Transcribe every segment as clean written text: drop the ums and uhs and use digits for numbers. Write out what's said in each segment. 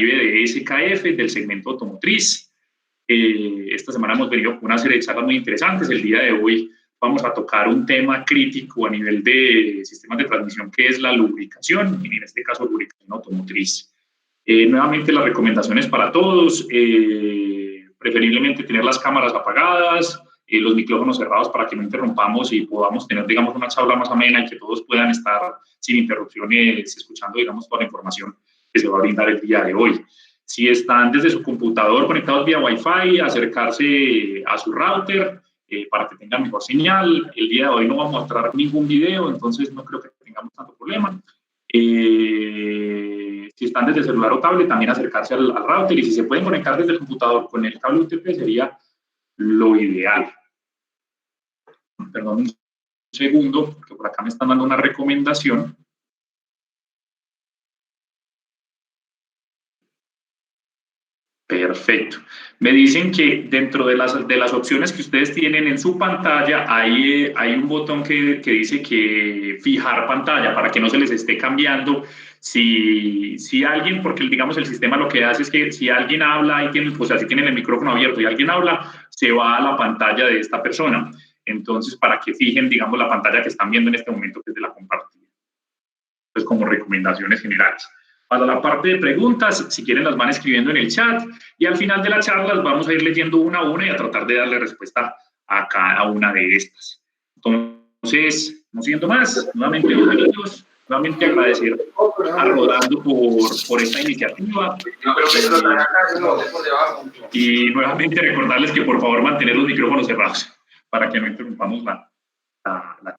de SKF del segmento automotriz. Esta semana hemos venido con una serie de charlas muy interesantes. El día de hoy vamos a tocar un tema crítico a nivel de sistemas de transmisión, que es la lubricación, y en este caso lubricación automotriz. Nuevamente las recomendaciones para todos, preferiblemente tener las cámaras apagadas, los micrófonos cerrados para que no interrumpamos y podamos tener, digamos, una charla más amena y que todos puedan estar sin interrupciones escuchando, digamos, toda la información que se va a brindar el día de hoy. Si están desde su computador conectados vía Wi-Fi, acercarse a su router para que tengan mejor señal. El día de hoy no vamos a mostrar ningún video, entonces no creo que tengamos tanto problema. Si están desde celular o tablet, también acercarse al router, y si se pueden conectar desde el computador con el cable UTP sería lo ideal. Perdón un segundo, porque por acá me están dando una recomendación. Perfecto. Me dicen que dentro de las opciones que ustedes tienen en su pantalla hay un botón que dice que fijar pantalla para que no se les esté cambiando. Si alguien, porque digamos el sistema lo que hace es que si alguien habla y tiene, o sea, si tienen el micrófono abierto y alguien habla, se va a la pantalla de esta persona. Entonces, para que fijen, digamos, la pantalla que están viendo en este momento, que es de la compartida. Pues como recomendaciones generales. Para la parte de preguntas, si quieren las van escribiendo en el chat y al final de la charla las vamos a ir leyendo una a una y a tratar de darle respuesta a cada una de estas. Entonces, no siendo más, nuevamente bienvenidos, nuevamente agradecer a Rolando por esta iniciativa y nuevamente recordarles que por favor mantener los micrófonos cerrados para que no interrumpamos la charla.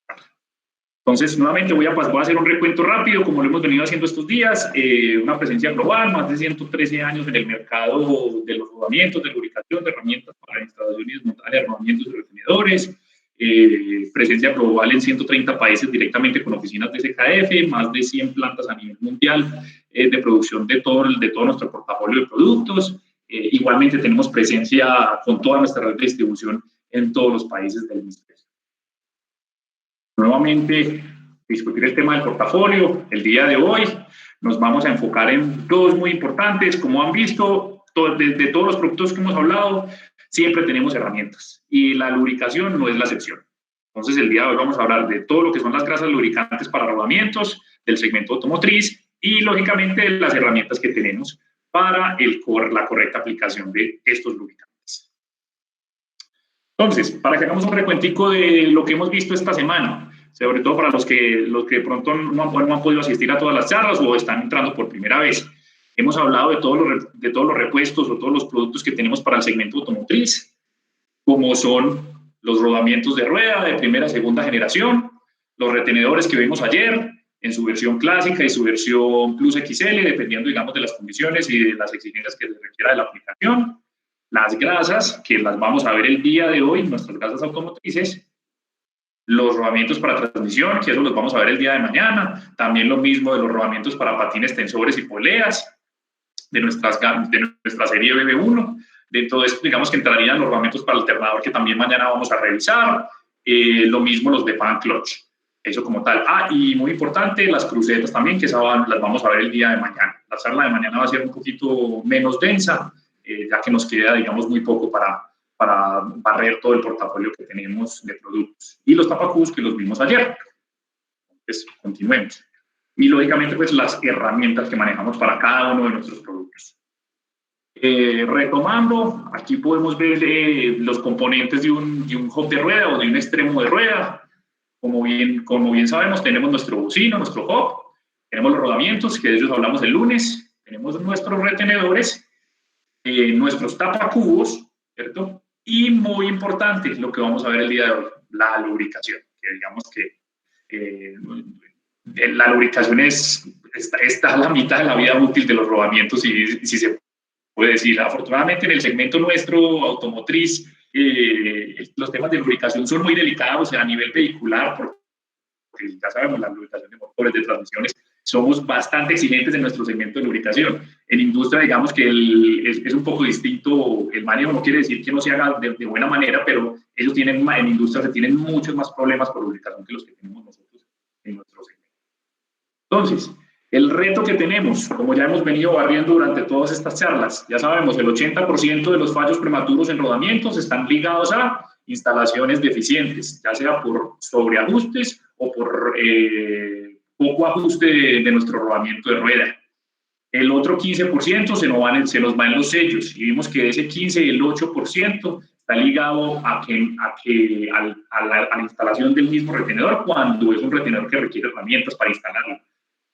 Entonces, nuevamente voy a hacer un recuento rápido, como lo hemos venido haciendo estos días, una presencia global, más de 113 años en el mercado de los rodamientos, de lubricación, de herramientas para instalación y desmontaje de rodamientos y retenedores, presencia global en 130 países directamente con oficinas de SKF, más de 100 plantas a nivel mundial de producción de todo nuestro portafolio de productos. Igualmente tenemos presencia con toda nuestra red de distribución en todos los países del hemisferio. Nuevamente, discutir el tema del portafolio. El día de hoy nos vamos a enfocar en dos muy importantes. Como han visto, de todos los productos que hemos hablado, siempre tenemos herramientas y la lubricación no es la excepción. Entonces, el día de hoy vamos a hablar de todo lo que son las grasas lubricantes para rodamientos, del segmento automotriz y, lógicamente, de las herramientas que tenemos para la correcta aplicación de estos lubricantes. Entonces, para que hagamos un recuentico de lo que hemos visto esta semana, sobre todo para los que de pronto no han podido asistir a todas las charlas o están entrando por primera vez. Hemos hablado de todos los repuestos o todos los productos que tenemos para el segmento automotriz, como son los rodamientos de rueda de primera y segunda generación, los retenedores que vimos ayer en su versión clásica y su versión Plus XL, dependiendo, digamos, de las condiciones y de las exigencias que se requiera de la aplicación. Las grasas, que las vamos a ver el día de hoy, nuestras grasas automotrices, los rodamientos para transmisión, que eso los vamos a ver el día de mañana, también lo mismo de los rodamientos para patines, tensores y poleas, de nuestra serie BB1, de todo esto, digamos que entrarían los rodamientos para alternador, que también mañana vamos a revisar, lo mismo los de fan clutch, eso como tal. Y muy importante, las crucetas también, que las vamos a ver el día de mañana. La charla de mañana va a ser un poquito menos densa, ya que nos queda, digamos, muy poco para barrer todo el portafolio que tenemos de productos. Y los tapacubos que los vimos ayer. Entonces, continuemos. Y, lógicamente, pues, las herramientas que manejamos para cada uno de nuestros productos. Retomando, aquí podemos ver los componentes de un hub de rueda o de un extremo de rueda. Como bien sabemos, tenemos nuestro bocino, nuestro hub, tenemos los rodamientos, que de ellos hablamos el lunes, tenemos nuestros retenedores, nuestros tapacubos, ¿cierto? Y muy importante, lo que vamos a ver el día de hoy, la lubricación, que digamos que la lubricación está a la mitad de la vida útil de los rodamientos, si se puede decir. Afortunadamente, en el segmento nuestro automotriz, los temas de lubricación son muy delicados a nivel vehicular, porque ya sabemos, la lubricación de motores, de transmisiones, somos bastante exigentes en nuestro segmento de lubricación. En industria, digamos que es un poco distinto el manejo, no quiere decir que no se haga de buena manera, pero ellos en industria se tienen muchos más problemas por lubricación que los que tenemos nosotros en nuestro segmento. Entonces, El reto que tenemos, como ya hemos venido barriendo durante todas estas charlas, ya sabemos, el 80% de los fallos prematuros en rodamientos están ligados a instalaciones deficientes, ya sea por sobreajustes o por poco ajuste de nuestro rodamiento de rueda. El otro 15% se nos van los sellos, y vimos que de ese 15, el 8% está ligado a la instalación del mismo retenedor, cuando es un retenedor que requiere herramientas para instalarlo.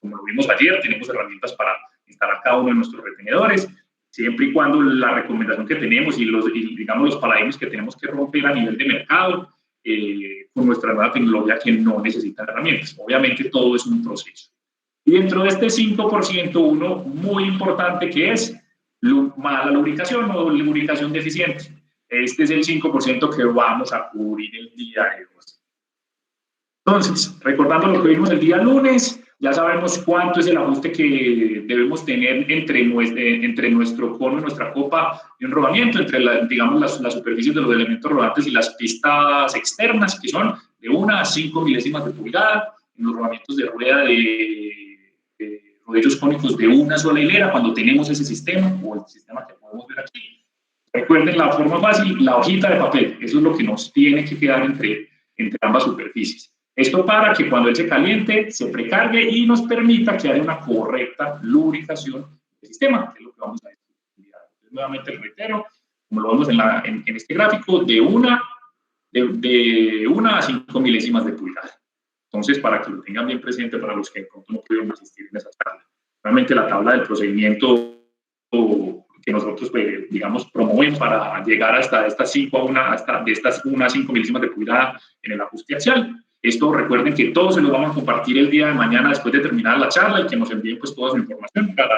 Como lo vimos ayer, tenemos herramientas para instalar cada uno de nuestros retenedores, siempre y cuando la recomendación que tenemos digamos, los paradigmas que tenemos que romper a nivel de mercado con nuestra nueva tecnología que no necesita herramientas. Obviamente todo es un proceso. Y dentro de este 5%, uno muy importante que es mala lubricación o lubricación deficiente. Este es el 5% que vamos a cubrir el día de hoy. Entonces, recordando lo que vimos el día lunes, ya sabemos cuánto es el ajuste que debemos tener entre nuestro cono y nuestra copa de un rodamiento, entre digamos, las superficies de los elementos rodantes y las pistas externas, que son de 1 a 5 milésimas de pulgada, en los rodamientos de rueda de rodillos cónicos de una sola hilera, cuando tenemos ese sistema, o el sistema que podemos ver aquí. Recuerden la forma fácil, la hojita de papel, eso es lo que nos tiene que quedar entre ambas superficies. Esto para que cuando él se caliente, se precargue y nos permita que haya una correcta lubricación del sistema, que es lo que vamos a estudiar. Nuevamente reitero, como lo vemos en este gráfico, de 1 a 5 milésimas de pulgada. Entonces, para que lo tengan bien presente para los que no pudieron asistir en esa charla. Realmente la tabla del procedimiento que nosotros, pues, digamos, promovemos para llegar hasta estas 5 a 1, de estas 1 a 5 milésimas de pulgada en el ajuste axial. Esto recuerden que todos se los vamos a compartir el día de mañana después de terminar la charla y que nos envíen pues toda su información para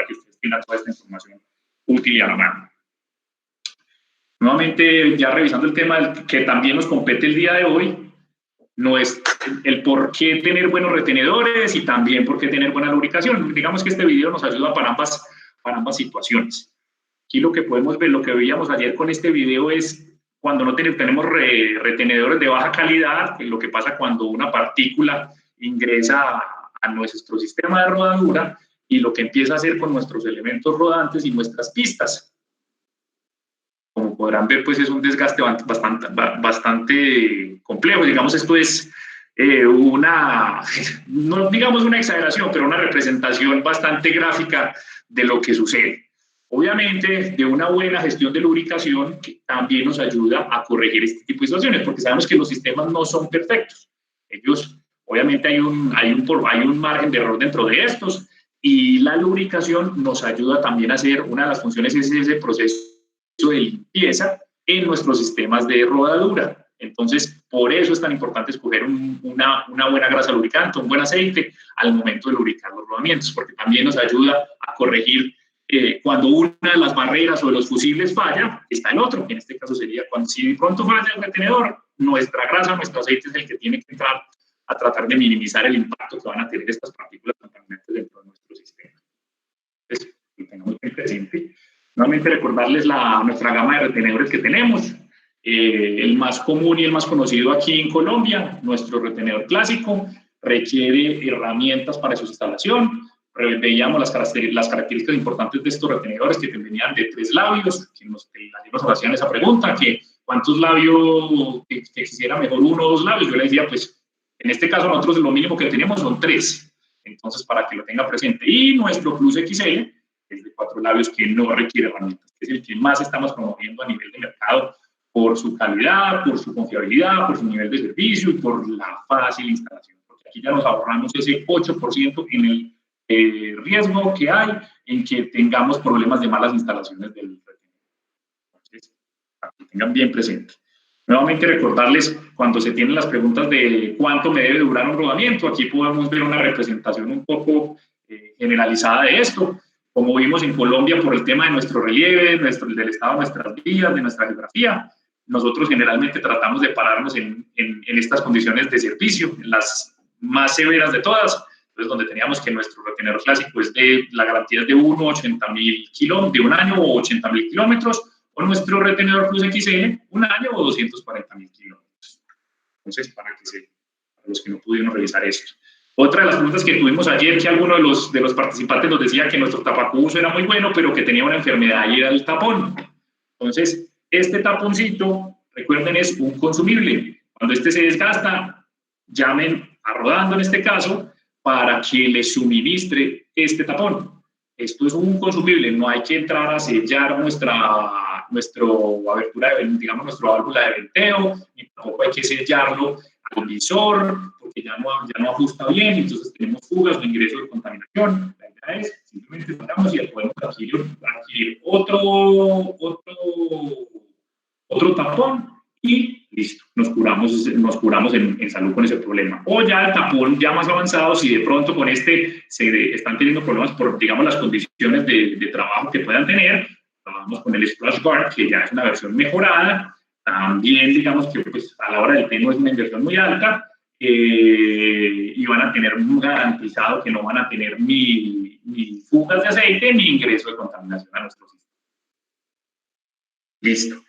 que ustedes tengan toda esta información útil y a la mano. Nuevamente, ya revisando el tema que también nos compete el día de hoy, no es el por qué tener buenos retenedores y también por qué tener buena lubricación. Digamos que este video nos ayuda para ambas situaciones. Aquí lo que podemos ver, lo que veíamos ayer con este video es cuando no tenemos retenedores de baja calidad, lo que pasa cuando una partícula ingresa a nuestro sistema de rodadura y lo que empieza a hacer con nuestros elementos rodantes y nuestras pistas. Como podrán ver, pues es un desgaste bastante complejo. Digamos, esto es no digamos una exageración, pero una representación bastante gráfica de lo que sucede. Obviamente, de una buena gestión de lubricación que también nos ayuda a corregir este tipo de situaciones, porque sabemos que los sistemas no son perfectos. Ellos, obviamente, hay un margen de error dentro de estos, y la lubricación nos ayuda también a hacer, una de las funciones es ese proceso de limpieza en nuestros sistemas de rodadura. Entonces, por eso es tan importante escoger una buena grasa lubricante, un buen aceite al momento de lubricar los rodamientos, porque también nos ayuda a corregir cuando una de las barreras o de los fusibles falla, está el otro, que en este caso sería cuando si de pronto falla el retenedor, nuestra grasa, nuestro aceite es el que tiene que entrar a tratar de minimizar el impacto que van a tener estas partículas contaminantes dentro de nuestro sistema. Entonces, lo tengamos muy presente. Nuevamente recordarles nuestra gama de retenedores que tenemos. El más común y el más conocido aquí en Colombia, nuestro retenedor clásico, requiere herramientas para su instalación. Veíamos las características importantes de estos retenedores que venían de 3 labios, que nos hacían esa pregunta, que cuántos labios, que quisiera mejor 1 o 2 labios. Yo le decía, pues en este caso nosotros lo mínimo que tenemos son 3, entonces para que lo tenga presente. Y nuestro Plus XL es de 4 labios, que no requiere herramientas, que es el que más estamos promoviendo a nivel de mercado por su calidad, por su confiabilidad, por su nivel de servicio y por la fácil instalación, porque aquí ya nos ahorramos ese 8% en el riesgo que hay en que tengamos problemas de malas instalaciones del retenedor. Entonces, para que tengan bien presente. Nuevamente recordarles, cuando se tienen las preguntas de cuánto me debe durar un rodamiento, aquí podemos ver una representación un poco generalizada de esto. Como vimos en Colombia, por el tema de nuestro relieve, del estado de nuestras vías, de nuestra geografía, nosotros generalmente tratamos de pararnos en estas condiciones de servicio, en las más severas de todas, entonces donde teníamos que nuestro retenedor clásico la garantía es de 1 a 80.000 kilómetros, de un año o 80.000 kilómetros, o nuestro retenedor Plus XL, un año o 240.000 kilómetros. Entonces, para los que no pudieron revisar esto. Otra de las preguntas que tuvimos ayer, que alguno de los participantes nos decía que nuestro tapacubos era muy bueno, pero que tenía una enfermedad y era el tapón. Entonces, este taponcito, recuerden, es un consumible. Cuando este se desgasta, llamen a Rodando en este caso para que le suministre este tapón. Esto es un consumible, no hay que entrar a sellar nuestra abertura, digamos, nuestra válvula de venteo, ni tampoco hay que sellarlo al visor, porque ya no ajusta bien, entonces tenemos fugas o ingresos de contaminación. La idea es simplemente sacamos y podemos adquirir otro tapón y listo, nos curamos en salud con ese problema. O ya el tapón ya más avanzado, si de pronto con este se están teniendo problemas por, digamos, las condiciones de trabajo que puedan tener, trabajamos con el Splash Guard, que ya es una versión mejorada. También, digamos que pues, a la hora del tema es una inversión muy alta, y van a tener garantizado que no van a tener ni fugas de aceite ni ingreso de contaminación a nuestro sistema. Listo.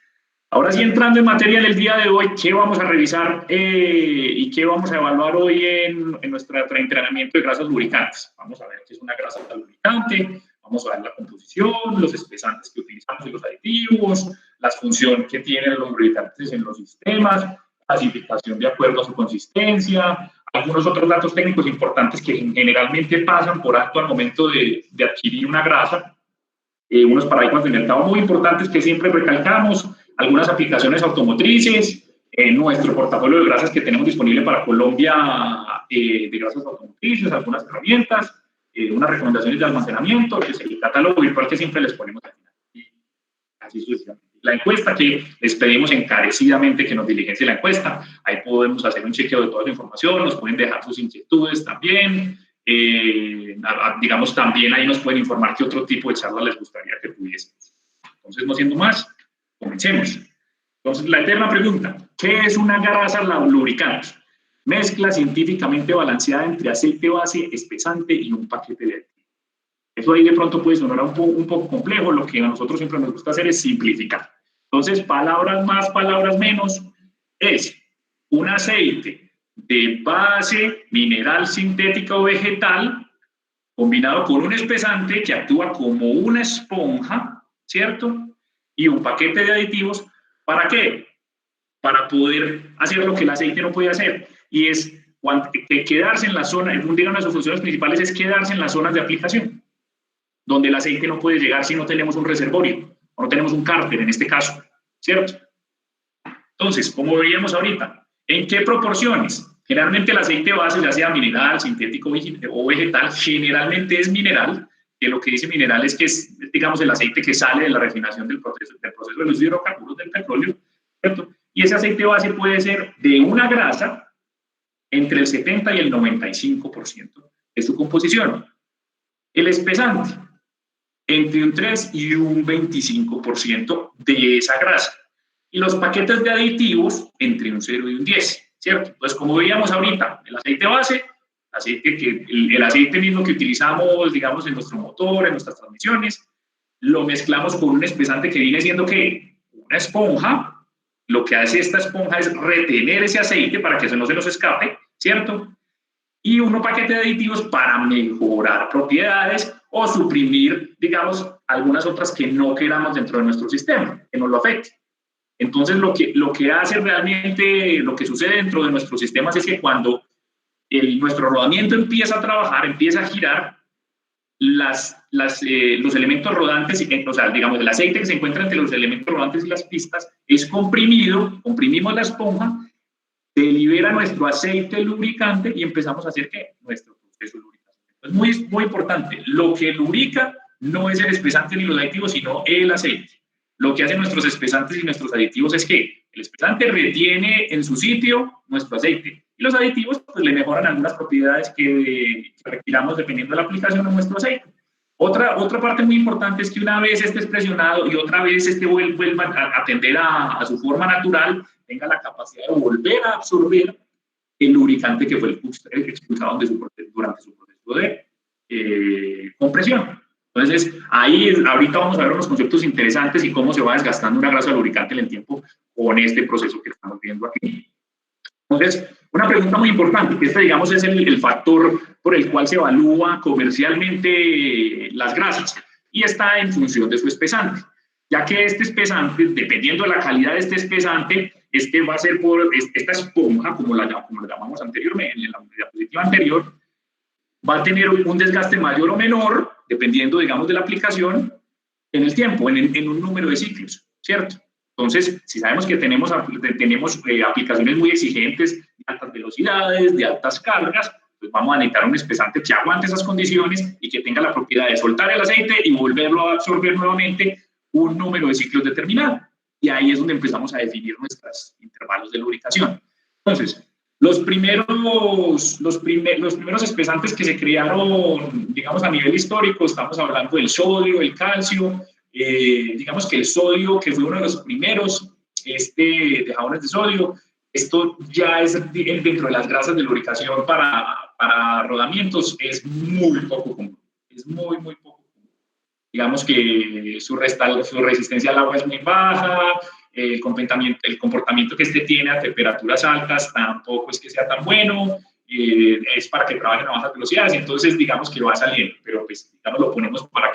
Ahora sí, entrando en materia del día de hoy, ¿qué vamos a revisar y qué vamos a evaluar hoy en nuestro entrenamiento de grasas lubricantes? Vamos a ver qué es una grasa lubricante, vamos a ver la composición, los espesantes que utilizamos y los aditivos, la función que tienen los lubricantes en los sistemas, clasificación de acuerdo a su consistencia, algunos otros datos técnicos importantes que generalmente pasan por alto al momento de adquirir una grasa, unos paradigmas de mercado muy importantes que siempre recalcamos, algunas aplicaciones automotrices, nuestro portafolio de grasas que tenemos disponible para Colombia, de grasas automotrices, algunas herramientas, unas recomendaciones de almacenamiento, que es el catálogo virtual que siempre les ponemos al final. Y así sucesivamente. La encuesta, que les pedimos encarecidamente que nos diligencie la encuesta, ahí podemos hacer un chequeo de toda la información, nos pueden dejar sus inquietudes también, digamos, también ahí nos pueden informar qué otro tipo de charla les gustaría que tuviésemos. Entonces, no siendo más, comencemos. Entonces, la eterna pregunta, ¿qué es una grasa lubricante? Mezcla científicamente balanceada entre aceite base, espesante y un paquete de aditivos. Eso ahí de pronto puede sonar un poco complejo, lo que a nosotros siempre nos gusta hacer es simplificar. Entonces, palabras más, palabras menos, es un aceite de base mineral, sintética o vegetal, combinado con un espesante que actúa como una esponja, ¿cierto? Y un paquete de aditivos, ¿para qué? Para poder hacer lo que el aceite no puede hacer, y es quedarse en la zona, una de sus funciones principales es quedarse en las zonas de aplicación, donde el aceite no puede llegar si no tenemos un reservorio, o no tenemos un cárter en este caso, ¿cierto? Entonces, como veíamos ahorita, ¿en qué proporciones? Generalmente el aceite base, ya sea mineral, sintético o vegetal, generalmente es mineral, que lo que dice mineral es que es, digamos, el aceite que sale de la refinación del proceso de los hidrocarburos del petróleo, ¿cierto? Y ese aceite base puede ser de una grasa entre el 70 y el 95% de su composición. El espesante, entre un 3 y un 25% de esa grasa. Y los paquetes de aditivos, entre un 0 y un 10, ¿cierto? Entonces, como veíamos ahorita, el aceite base, el aceite mismo que utilizamos, digamos, en nuestro motor, en nuestras transmisiones, lo mezclamos con un espesante que viene siendo, ¿qué? Una esponja. Lo que hace esta esponja es retener ese aceite para que no se nos escape, ¿cierto? Y un paquete de aditivos para mejorar propiedades o suprimir, digamos, algunas otras que no queramos dentro de nuestro sistema, que nos lo afecte. Entonces, lo que hace realmente, lo que sucede dentro de nuestros sistemas es que cuando nuestro rodamiento empieza a trabajar, empieza a girar, los elementos rodantes, o sea, digamos, el aceite que se encuentra entre los elementos rodantes y las pistas es comprimido, comprimimos la esponja, se libera nuestro aceite lubricante y empezamos a hacer, ¿qué? Nuestro proceso lubricante. Es muy, muy importante. Lo que lubrica no es el espesante ni los aditivos, sino el aceite. Lo que hacen nuestros espesantes y nuestros aditivos es que el espesante retiene en su sitio nuestro aceite y los aditivos pues, le mejoran algunas propiedades que requiramos dependiendo de la aplicación de nuestro aceite. Otra parte muy importante es que una vez esté presionado y otra vez vuelva a atender a su forma natural, tenga la capacidad de volver a absorber el lubricante que fue expulsado durante su proceso de compresión. Entonces, ahí ahorita vamos a ver unos conceptos interesantes y cómo se va desgastando una grasa lubricante en el tiempo con este proceso que estamos viendo aquí. Entonces, una pregunta muy importante, que este, digamos, es el factor por el cual se evalúa comercialmente las grasas, y está en función de su espesante, ya que este espesante, dependiendo de la calidad de este espesante, este va a ser por esta esponja, como la llamamos anteriormente, en la diapositiva anterior, va a tener un desgaste mayor o menor, dependiendo, digamos, de la aplicación, en el tiempo, en un número de ciclos, ¿cierto? Entonces, si sabemos que tenemos aplicaciones muy exigentes, de altas velocidades, de altas cargas, pues vamos a necesitar un espesante que aguante esas condiciones y que tenga la propiedad de soltar el aceite y volverlo a absorber nuevamente un número de ciclos determinado. Y ahí es donde empezamos a definir nuestros intervalos de lubricación. Entonces, los primeros espesantes que se crearon, digamos, a nivel histórico, estamos hablando del sodio, el calcio, digamos que el sodio, que fue uno de los primeros de jabones de sodio, esto ya es dentro de las grasas de lubricación para rodamientos, es muy poco común, es muy poco común. Digamos que su resistencia al agua es muy baja, el comportamiento que este tiene a temperaturas altas tampoco es que sea tan bueno, es para que trabajen a bajas velocidades, entonces digamos que va saliendo, pero pues digamos lo ponemos para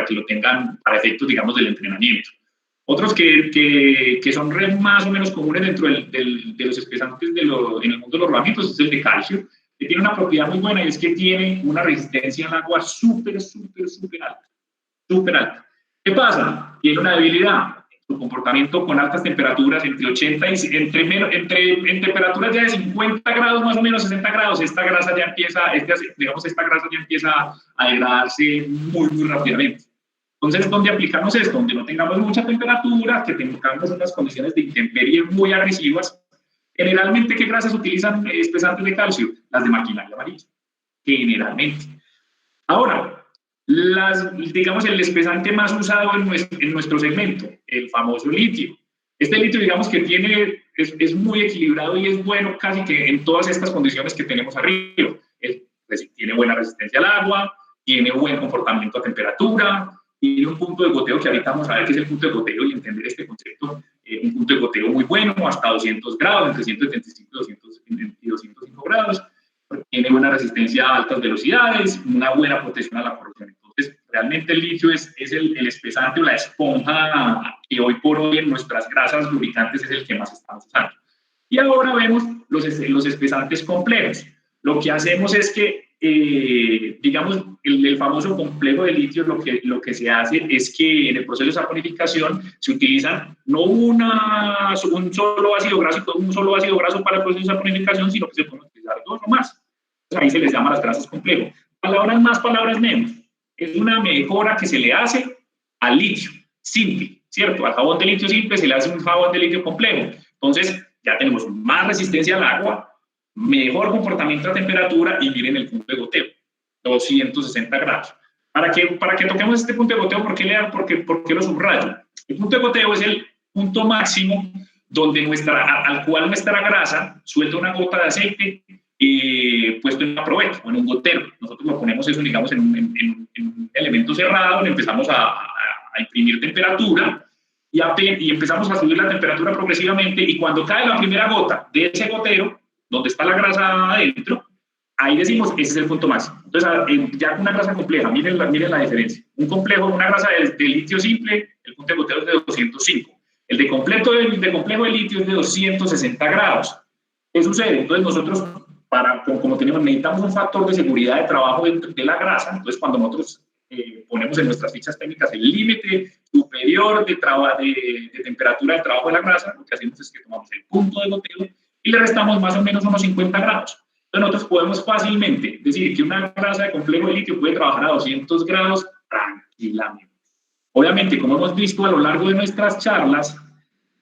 que lo tengan para efectos, digamos, del entrenamiento. Otros que son más o menos comunes dentro de los espesantes en el mundo de los rodamientos es el de calcio, que tiene una propiedad muy buena y es que tiene una resistencia al agua súper alta. ¿Qué pasa? Tiene una debilidad. Su comportamiento con altas temperaturas, entre 80 y en temperaturas ya de 50 grados, más o menos 60 grados, esta grasa ya empieza a degradarse muy rápidamente. Entonces, ¿dónde aplicamos esto? Donde no tengamos mucha temperatura, que tengamos unas condiciones de intemperie muy agresivas. Generalmente, ¿qué grasas utilizan espesantes de calcio? Las de maquinaria amarilla. Generalmente. Ahora, digamos, el espesante más usado en nuestro segmento, el famoso litio. Este litio, digamos que es muy equilibrado y es bueno casi que en todas estas condiciones que tenemos arriba. Tiene buena resistencia al agua, tiene buen comportamiento a temperatura, tiene un punto de goteo que ahorita vamos a ver qué es el punto de goteo y entender este concepto. Un punto de goteo muy bueno, hasta 200 grados, entre 175 y 205 grados. Tiene buena resistencia a altas velocidades, una buena protección a la corrosión. Entonces, realmente el litio es el espesante o la esponja que hoy por hoy en nuestras grasas lubricantes es el que más estamos usando. Y ahora vemos los espesantes complejos. Lo que hacemos es que, digamos, el famoso complejo de litio, lo que se hace es que en el proceso de saponificación se utilizan no un solo ácido graso para el proceso de saponificación, sino que se pueden utilizar dos o más. Ahí se les llama las grasas complejo. Palabras más, palabras menos. Es una mejora que se le hace al litio simple, ¿cierto? Al jabón de litio simple se le hace un jabón de litio complejo. Entonces, ya tenemos más resistencia al agua, mejor comportamiento a temperatura y miren el punto de goteo, 260 grados. Para que toquemos este punto de goteo, ¿por qué lo subrayo? El punto de goteo es el punto máximo al cual nuestra grasa suelta una gota de aceite puesto en una probeta o en un gotero. Nosotros lo ponemos eso, digamos, en un elemento cerrado, le empezamos a imprimir temperatura y empezamos a subir la temperatura progresivamente, y cuando cae la primera gota de ese gotero, donde está la grasa adentro, ahí decimos, ese es el punto máximo. Entonces, ya una grasa compleja, miren la diferencia. Una grasa de litio simple, el punto de goteo es de 205. El de complejo de litio es de 260 grados. ¿Qué sucede? Entonces, nosotros, como necesitamos un factor de seguridad de trabajo de la grasa, entonces cuando nosotros ponemos en nuestras fichas técnicas el límite superior de temperatura de trabajo de la grasa, lo que hacemos es que tomamos el punto de goteo y le restamos más o menos unos 50 grados. Entonces nosotros podemos fácilmente decir que una grasa de complejo de litio puede trabajar a 200 grados tranquilamente. Obviamente, como hemos visto a lo largo de nuestras charlas,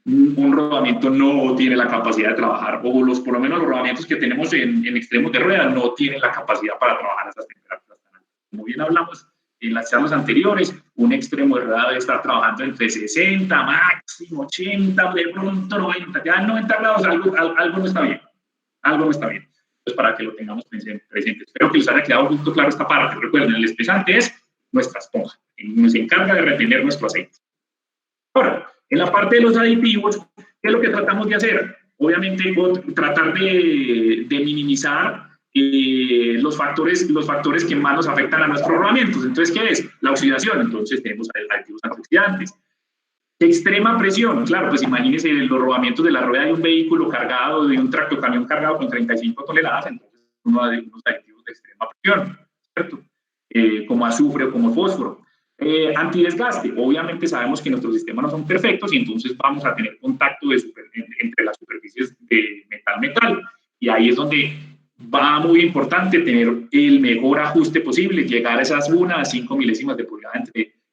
un rodamiento no tiene la capacidad de trabajar, o por lo menos los rodamientos que tenemos en extremos de rueda no tienen la capacidad para trabajar a esas temperaturas tan altas. Como bien hablamos en las charlas anteriores, un extremo de rueda debe estar trabajando entre 60, máximo 80, de pronto 90, ya en 90 grados algo no está bien, algo no está bien. Pues para que lo tengamos presente. Espero que les haya quedado muy claro esta parte. Recuerden, el espesante es nuestra esponja, nos encarga de retener nuestro aceite. Ahora, en la parte de los aditivos, ¿qué es lo que tratamos de hacer? obviamente tratar de minimizar los factores que más nos afectan a nuestros rodamientos. Entonces, ¿qué es? La oxidación. Entonces, tenemos aditivos antioxidantes. Extrema presión, claro, pues imagínense los rodamientos de la rueda de un vehículo cargado, de un tractocamión cargado con 35 toneladas, entonces unos aditivos de extrema presión, ¿cierto? Como azufre o como fósforo. Antidesgaste, obviamente sabemos que nuestros sistemas no son perfectos y entonces vamos a tener contacto entre las superficies de metal-metal, y ahí es donde va muy importante tener el mejor ajuste posible, llegar a esas 1 a 5 milésimas de pulgada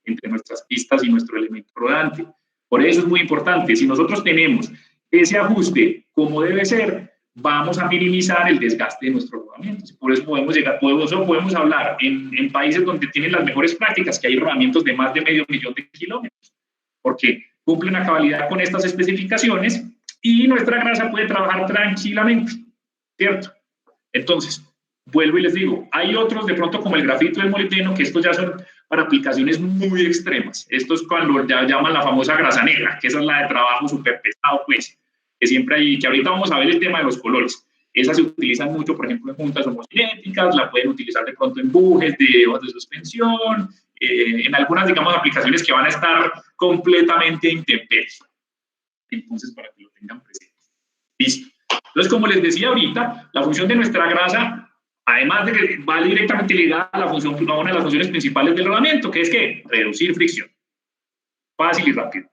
entre nuestras pistas y nuestro elemento rodante. Por eso es muy importante, si nosotros tenemos ese ajuste como debe ser, vamos a minimizar el desgaste de nuestros rodamientos. Por eso podemos hablar en países donde tienen las mejores prácticas, que hay rodamientos de más de 500.000 de kilómetros, porque cumplen a cabalidad con estas especificaciones y nuestra grasa puede trabajar tranquilamente, ¿cierto? Entonces, vuelvo y les digo, hay otros de pronto como el grafito y el molibdeno, que estos ya son para aplicaciones muy extremas. Esto es cuando ya llaman la famosa grasa negra, que esa es la de trabajo súper pesado, pues, que siempre hay, que ahorita vamos a ver el tema de los colores. Esas se utilizan mucho, por ejemplo, en juntas homocinéticas, la pueden utilizar de pronto en bujes de hojas de suspensión, en algunas, digamos, aplicaciones que van a estar completamente intemperies. Entonces, para que lo tengan presente. Listo. Entonces, como les decía ahorita, la función de nuestra grasa, además de que va directamente ligada a, a una de las funciones principales del rodamiento, que es que reducir fricción. Fácil y rápido.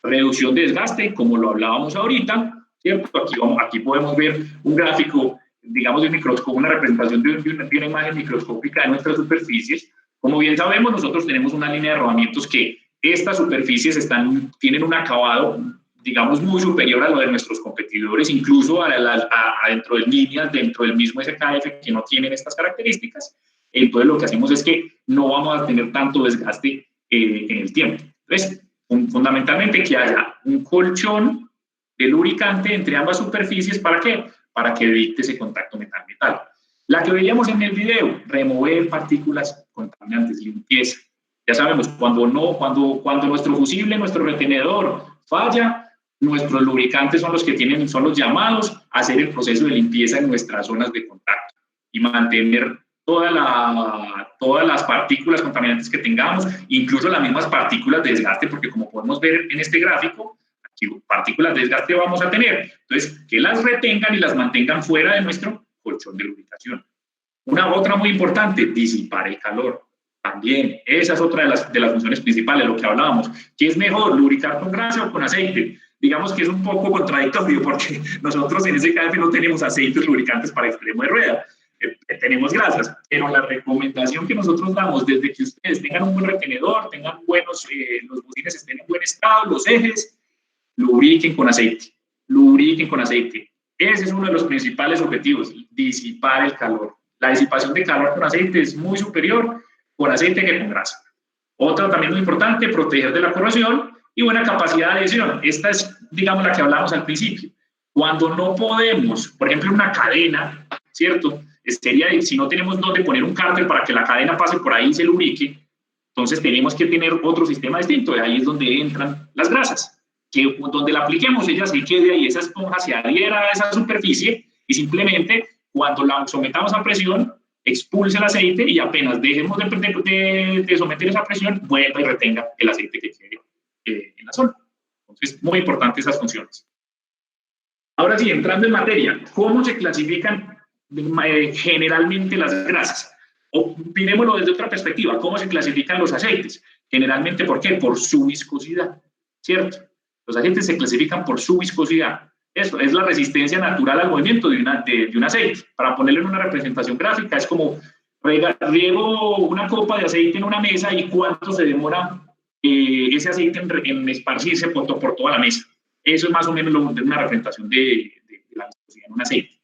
Reducción de desgaste, como lo hablábamos ahorita, ¿cierto? Aquí podemos ver un gráfico, digamos, de microscopio, una representación de una imagen microscópica de nuestras superficies. Como bien sabemos, nosotros tenemos una línea de rodamientos que estas superficies tienen un acabado, digamos, muy superior a lo de nuestros competidores, incluso dentro de líneas, dentro del mismo SKF que no tienen estas características. Entonces, lo que hacemos es que no vamos a tener tanto desgaste en el tiempo. Entonces, fundamentalmente que haya un colchón de lubricante entre ambas superficies. ¿Para qué? Para que evite ese contacto metal-metal. La que veíamos en el video, remover partículas contaminantes, limpieza. Ya sabemos, cuando nuestro fusible, nuestro retenedor falla, nuestros lubricantes son los llamados a hacer el proceso de limpieza en nuestras zonas de contacto y mantener todas las partículas contaminantes que tengamos, incluso las mismas partículas de desgaste, porque como podemos ver en este gráfico, aquí partículas de desgaste vamos a tener. Entonces, que las retengan y las mantengan fuera de nuestro colchón de lubricación. Otra muy importante, disipar el calor. También, esa es otra de las funciones principales, lo que hablábamos. ¿Qué es mejor, lubricar con grasa o con aceite? Digamos que es un poco contradictorio porque nosotros en SKF no tenemos aceites lubricantes para extremo de rueda. Tenemos grasas, pero la recomendación que nosotros damos desde que ustedes tengan un buen retenedor, tengan los bocines estén en buen estado, los ejes, lubriquen con aceite, Ese es uno de los principales objetivos, disipar el calor. La disipación de calor con aceite es muy superior con aceite que con grasa. Otra también muy importante, proteger de la corrosión y buena capacidad de adhesión. Esta es, digamos, la que hablábamos al principio. Cuando no podemos, por ejemplo, una cadena, ¿cierto? Si no tenemos donde poner un cárter para que la cadena pase por ahí y se lubrique, entonces tenemos que tener otro sistema distinto. Y ahí es donde entran las grasas, que donde la apliquemos, ella se quede ahí, esa esponja se adhiera a esa superficie y simplemente cuando la sometamos a presión, expulse el aceite y apenas dejemos de someter esa presión, vuelva y retenga el aceite que quede en la zona. Entonces, muy importantes esas funciones. Ahora sí, entrando en materia, ¿cómo se clasifican generalmente las grasas? O miremoslo desde otra perspectiva, ¿cómo se clasifican los aceites? Generalmente, ¿por qué? Por su viscosidad, ¿cierto? Los aceites se clasifican por su viscosidad. Eso es la resistencia natural al movimiento de un aceite. Para ponerlo en una representación gráfica, es como riego una copa de aceite en una mesa y cuánto se demora ese aceite en esparcirse por toda la mesa. Eso es más o menos una representación de la viscosidad en un aceite.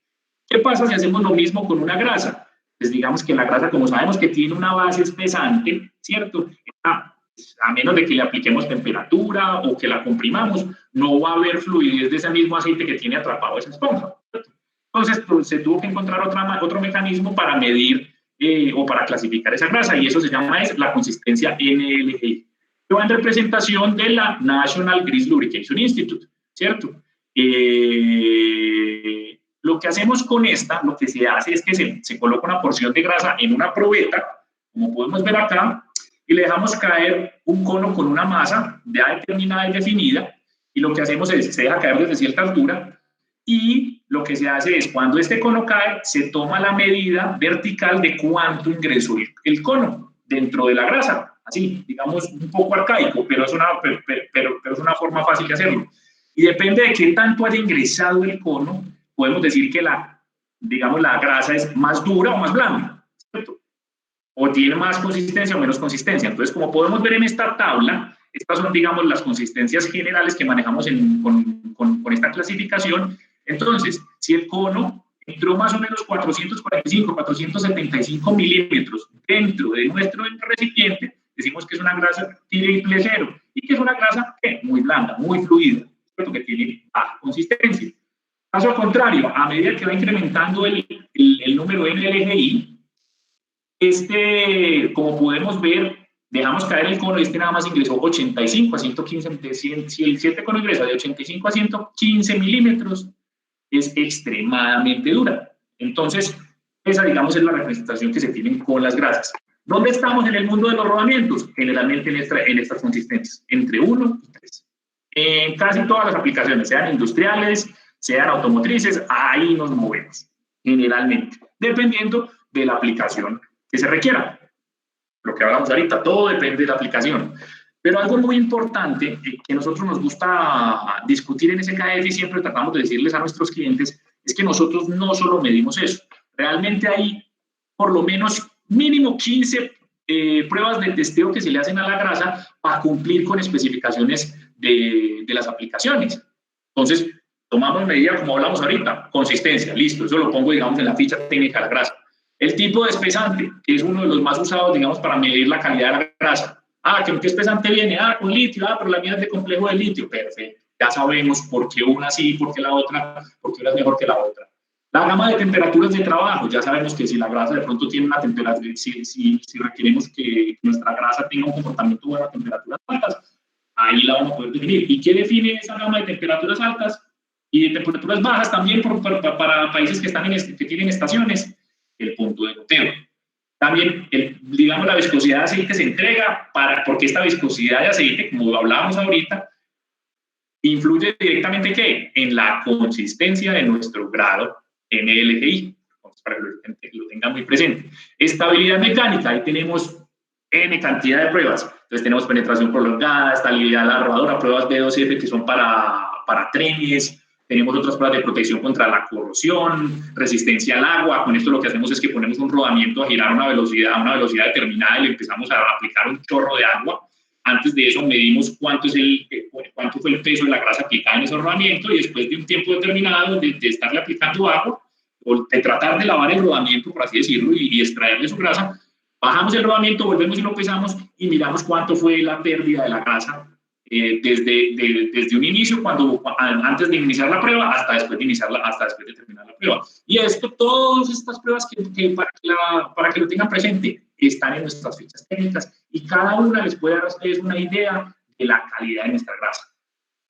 ¿Qué pasa si hacemos lo mismo con una grasa? Pues digamos que la grasa, como sabemos que tiene una base espesante, ¿cierto? A menos de que le apliquemos temperatura o que la comprimamos, no va a haber fluidez de ese mismo aceite que tiene atrapado esa esponja, ¿cierto? Entonces, pues, se tuvo que encontrar otro mecanismo para medir o para clasificar esa grasa, y eso se llama la consistencia NLG, que va en representación de la National Grease Lubrication Institute, ¿cierto? Lo que hacemos con esta, lo que se hace es que se coloca una porción de grasa en una probeta, como podemos ver acá, y le dejamos caer un cono con una masa ya determinada y definida, y lo que hacemos es, se deja caer desde cierta altura, y lo que se hace es, cuando este cono cae, se toma la medida vertical de cuánto ingresó el cono dentro de la grasa. Así, digamos, un poco arcaico, pero es una forma fácil de hacerlo. Y depende de qué tanto haya ingresado el cono, podemos decir que digamos, la grasa es más dura o más blanda, ¿cierto? O tiene más consistencia o menos consistencia. Entonces, como podemos ver en esta tabla, estas son, digamos, las consistencias generales que manejamos con esta clasificación. Entonces, si el cono entró más o menos 445, 475 milímetros dentro de nuestro recipiente, decimos que es una grasa triple cero y que es una grasa muy blanda, muy fluida, que tiene baja consistencia. Caso al contrario, a medida que va incrementando el número en el LGI, como podemos ver, dejamos caer el cono, nada más ingresó 85 a 115, si el 7 cono ingresa de 85 a 115 milímetros, es extremadamente dura. Entonces, esa, digamos, es la representación que se tiene con las grasas. ¿Dónde estamos en el mundo de los rodamientos? Generalmente en estas consistencias, entre 1 y 3. En casi todas las aplicaciones, sean industriales, sean automotrices, ahí nos movemos, generalmente, dependiendo de la aplicación que se requiera. Lo que hablamos ahorita, todo depende de la aplicación. Pero algo muy importante que nosotros nos gusta discutir en SKF y siempre tratamos de decirles a nuestros clientes es que nosotros no solo medimos eso. Realmente hay por lo menos mínimo 15 pruebas de testeo que se le hacen a la grasa para cumplir con especificaciones de las aplicaciones. Entonces, tomamos medidas como hablamos ahorita, consistencia, listo, eso lo pongo, digamos, en la ficha técnica de la grasa. El tipo de espesante, que es uno de los más usados, digamos, para medir la calidad de la grasa. ¿Con qué espesante viene? Con litio. Pero la mía es de complejo de litio. Perfecto. Ya sabemos por qué una sí, por qué la otra, por qué una es mejor que la otra. La gama de temperaturas de trabajo. Ya sabemos que si la grasa de pronto tiene una temperatura, si requerimos que nuestra grasa tenga un comportamiento bueno a temperaturas altas, ahí la vamos a poder definir. ¿Y qué define esa gama de temperaturas altas y de temperaturas bajas también para países que tienen estaciones? El punto de goteo. También, digamos, la viscosidad de aceite se entrega porque esta viscosidad de aceite, como hablábamos ahorita, influye directamente ¿qué? En la consistencia de nuestro grado NLGI, para que lo tengan muy presente. Estabilidad mecánica, ahí tenemos N cantidad de pruebas. Entonces tenemos penetración prolongada, estabilidad de la rodadora, pruebas B2F que son para trenes. Tenemos otras pruebas de protección contra la corrosión, resistencia al agua. Con esto lo que hacemos es que ponemos un rodamiento a girar a una velocidad determinada y le empezamos a aplicar un chorro de agua. Antes de eso medimos cuánto fue el peso de la grasa aplicada en ese rodamiento y después de un tiempo determinado de estarle aplicando agua o de tratar de lavar el rodamiento, por así decirlo, y extraerle su grasa, bajamos el rodamiento, volvemos y lo pesamos y miramos cuánto fue la pérdida de la grasa desde un inicio, antes de iniciar la prueba, hasta después de terminar la prueba. Y todas estas pruebas para que lo tengan presente, están en nuestras fichas técnicas y cada una les puede dar a ustedes una idea de la calidad de nuestra grasa.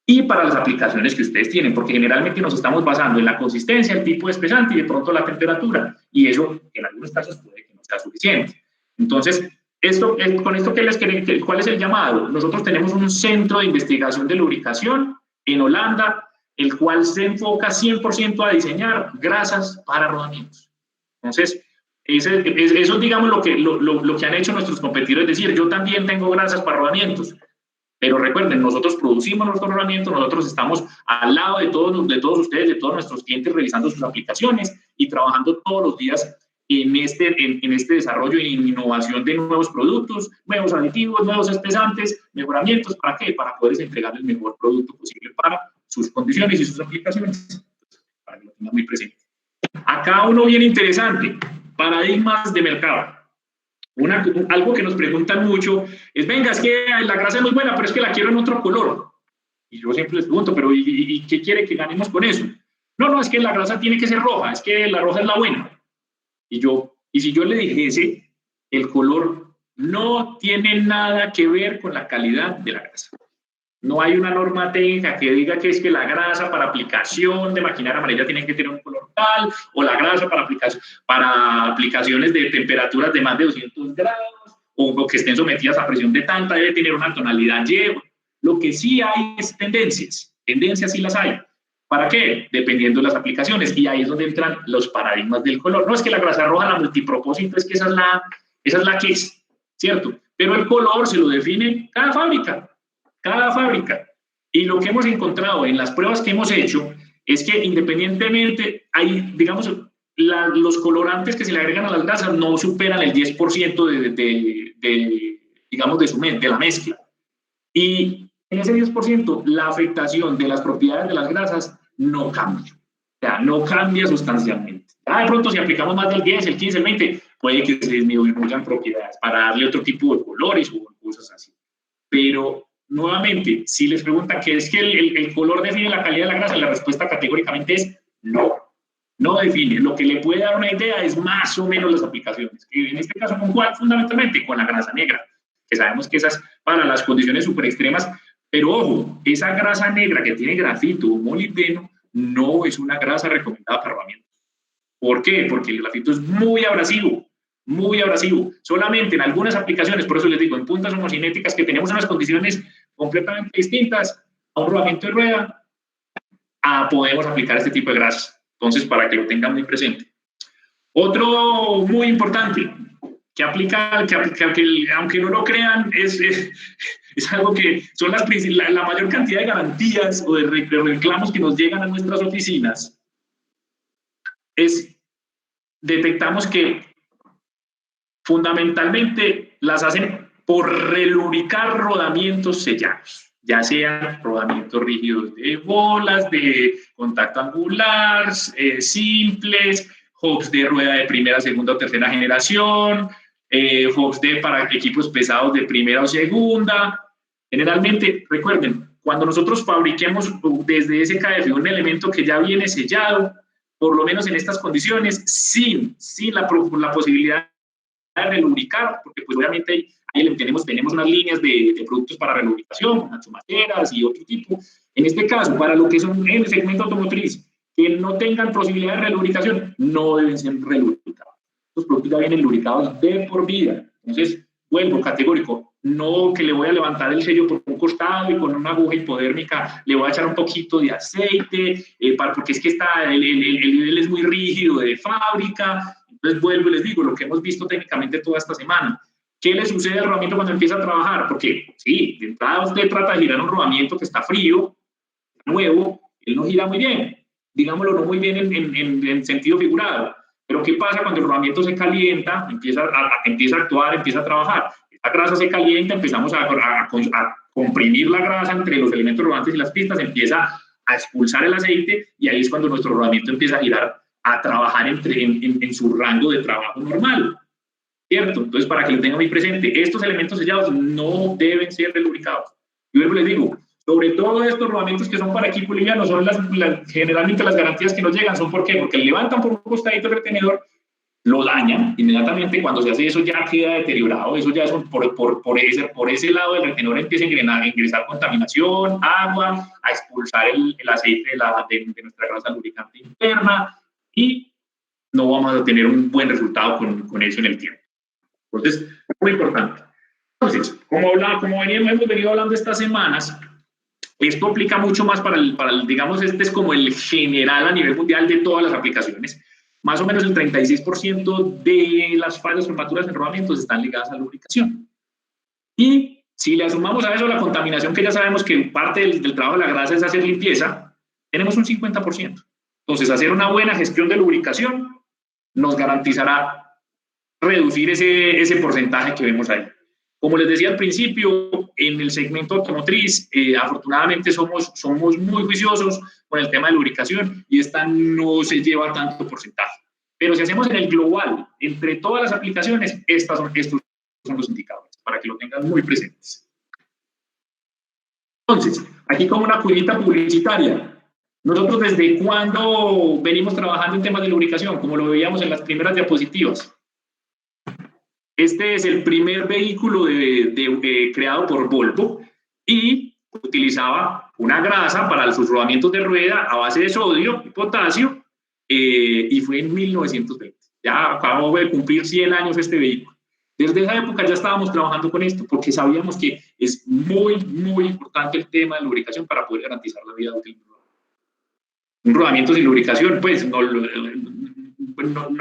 Y para las aplicaciones que ustedes tienen, porque generalmente nos estamos basando en la consistencia, el tipo de espesante y de pronto la temperatura, y eso en algunos casos puede que no sea suficiente. Entonces, con esto, ¿cuál es el llamado? Nosotros tenemos un centro de investigación de lubricación en Holanda, el cual se enfoca 100% a diseñar grasas para rodamientos. Entonces, eso es, digamos, lo que han hecho nuestros competidores, es decir, yo también tengo grasas para rodamientos. Pero recuerden, nosotros producimos nuestros rodamientos, nosotros estamos al lado de todos ustedes, de todos nuestros clientes, revisando sus aplicaciones y trabajando todos los días en este desarrollo e innovación de nuevos productos, nuevos aditivos, nuevos espesantes, mejoramientos. ¿Para qué? Para poder entregar el mejor producto posible para sus condiciones y sus aplicaciones. Para que lo tengan muy presente. Acá uno bien interesante, paradigmas de mercado. Algo que nos preguntan mucho es, venga, es que la grasa es muy buena, pero es que la quiero en otro color. Y yo siempre les pregunto, pero ¿y qué quiere que ganemos con eso? No, es que la grasa tiene que ser roja, es que la roja es la buena. Y si yo le dijese, el color no tiene nada que ver con la calidad de la grasa. No hay una norma técnica que diga que es que la grasa para aplicación de maquinaria amarilla tiene que tener un color tal, o la grasa para aplicaciones de temperaturas de más de 200 grados, o que estén sometidas a presión de tanta, debe tener una tonalidad Y. Lo que sí hay es tendencias sí las hay. ¿Para qué? Dependiendo de las aplicaciones. Y ahí es donde entran los paradigmas del color. No es que la grasa roja, la multipropósito, es que esa es la que es, ¿cierto? Pero el color se lo define cada fábrica. Cada fábrica. Y lo que hemos encontrado en las pruebas que hemos hecho es que independientemente hay, digamos, los colorantes que se le agregan a las grasas no superan el 10% digamos, de la mezcla. Y en ese 10%, la afectación de las propiedades de las grasas no cambia. O sea, no cambia sustancialmente. De pronto, si aplicamos más del 10, el 15, el 20, puede que se disminuyan propiedades para darle otro tipo de colores o cosas así. Pero nuevamente, si les preguntan qué es que el color define la calidad de la grasa, la respuesta categóricamente es no. No define. Lo que le puede dar una idea es más o menos las aplicaciones. En este caso, ¿con cuál? Fundamentalmente con la grasa negra, que sabemos que esas para las condiciones super extremas. Pero ojo, esa grasa negra que tiene grafito o molibdeno no es una grasa recomendada para herramientas. ¿Por qué? Porque el grafito es muy abrasivo. Muy abrasivo. Solamente en algunas aplicaciones, por eso les digo, en puntas homocinéticas que tenemos unas condiciones completamente distintas a un rodamiento de rueda, podemos aplicar este tipo de grasas. Entonces, para que lo tengan muy presente. Otro muy importante, que aplica, que aunque no lo crean, es algo que son la mayor cantidad de garantías o de reclamos que nos llegan a nuestras oficinas, detectamos que fundamentalmente las hacen por relubricar rodamientos sellados, ya sean rodamientos rígidos de bolas, de contacto angular, simples, hubs de rueda de primera, segunda o tercera generación, hubs para equipos pesados de primera o segunda. Generalmente, recuerden, cuando nosotros fabriquemos desde SKF un elemento que ya viene sellado, por lo menos en estas condiciones, sin la posibilidad de relubricar, porque pues obviamente ahí tenemos unas líneas de productos para relubricación, anchomateras y otro tipo. En este caso, para lo que son en el segmento automotriz, que no tengan posibilidad de relubricación, no deben ser relubricados. Los productos ya vienen lubricados de por vida. Entonces, vuelvo categórico, no que le voy a levantar el sello por un costado y con una aguja hipodérmica le voy a echar un poquito de aceite, porque es que el nivel es muy rígido de fábrica. Entonces vuelvo y les digo lo que hemos visto técnicamente toda esta semana. ¿Qué le sucede al rodamiento cuando empieza a trabajar? Porque sí, de entrada usted trata de girar un rodamiento que está frío, nuevo, él no gira muy bien, digámoslo, no muy bien en sentido figurado. Pero ¿qué pasa cuando el rodamiento se calienta, empieza a actuar, empieza a trabajar? La grasa se calienta, empezamos a comprimir la grasa entre los elementos rodantes y las pistas, empieza a expulsar el aceite y ahí es cuando nuestro rodamiento empieza a girar, a trabajar en su rango de trabajo normal, ¿cierto? Entonces, para que lo tengan muy presente, estos elementos sellados no deben ser relubricados. Y luego les digo, sobre todo estos rodamientos que son para equipo liviano, son generalmente las garantías que nos llegan, ¿son por qué? Porque levantan por un costadito el retenedor, lo dañan inmediatamente. Cuando se hace eso ya queda deteriorado, eso ya es por ese lado del retenedor empieza a ingresar contaminación, agua, a expulsar el aceite de nuestra grasa lubricante interna y no vamos a tener un buen resultado con eso en el tiempo. Entonces, muy importante. Entonces, como hemos venido hablando estas semanas, esto aplica mucho más para digamos, este es como el general a nivel mundial de todas las aplicaciones. Más o menos el 36% de las fallas prematuras en rodamientos están ligadas a la lubricación. Y si le sumamos a eso la contaminación, que ya sabemos que parte del trabajo de la grasa es hacer limpieza, tenemos un 50%. Entonces, hacer una buena gestión de lubricación nos garantizará reducir ese porcentaje que vemos ahí. Como les decía al principio, en el segmento automotriz, afortunadamente somos muy juiciosos con el tema de lubricación y esta no se lleva tanto porcentaje. Pero si hacemos en el global, entre todas las aplicaciones, estos son los indicadores, para que lo tengan muy presentes. Entonces, aquí como una cuñita publicitaria, nosotros desde cuándo venimos trabajando en temas de lubricación, como lo veíamos en las primeras diapositivas. Este es el primer vehículo creado por Volvo y utilizaba una grasa para sus rodamientos de rueda a base de sodio y potasio, y fue en 1920. Ya acabamos de cumplir 100 años este vehículo. Desde esa época ya estábamos trabajando con esto, porque sabíamos que es muy, muy importante el tema de lubricación para poder garantizar la vida útil. Un rodamiento sin lubricación, pues no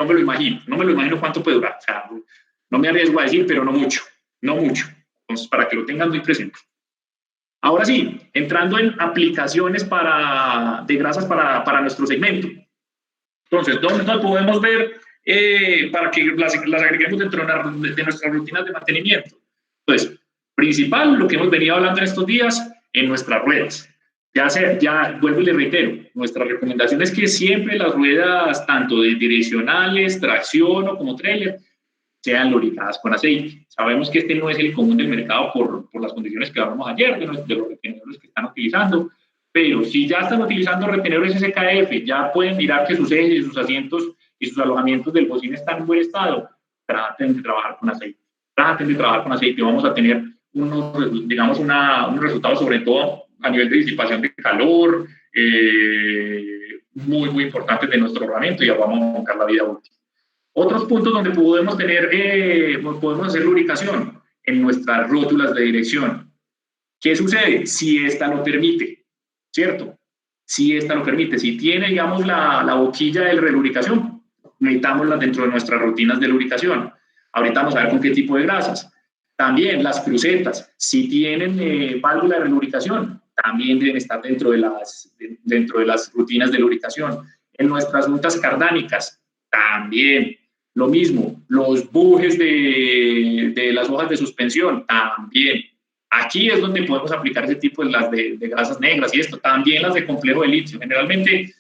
me lo imagino cuánto puede durar. O sea, no me arriesgo a decir, pero no mucho. Entonces, para que lo tengan muy presente. Ahora sí, entrando en aplicaciones de grasas para nuestro segmento. Entonces, ¿dónde podemos ver para que las agreguemos dentro de nuestras rutinas de mantenimiento? Entonces, principal, lo que hemos venido hablando en estos días, en nuestras ruedas. Ya vuelvo y le reitero, nuestra recomendación es que siempre las ruedas, tanto de direccionales, tracción o como trailer, sean lubricadas con aceite. Sabemos que este no es el común del mercado por las condiciones que hablamos ayer, de los retenedores que están utilizando, pero si ya están utilizando retenedores SKF, ya pueden mirar que sus ejes, sus asientos y sus alojamientos del bocín están en buen estado, traten de trabajar con aceite. Vamos a tener unos resultados sobre todo a nivel de disipación de calor, muy, muy importantes de nuestro rodamiento, y ya vamos a aumentar la vida útil. Otros puntos donde podemos hacer lubricación en nuestras rótulas de dirección. ¿Qué sucede? Si esta lo permite, ¿cierto? Si esta lo permite, si tiene, digamos, la boquilla de relubricación, metámosla dentro de nuestras rutinas de lubricación. Ahorita vamos a ver con qué tipo de grasas. También las crucetas, si tienen válvula de relubricación, también deben estar dentro de las rutinas de lubricación. En nuestras juntas cardánicas, también. Lo mismo, los bujes de las hojas de suspensión, también. Aquí es donde podemos aplicar ese tipo de grasas negras y esto. También las de complejo de litio. Generalmente,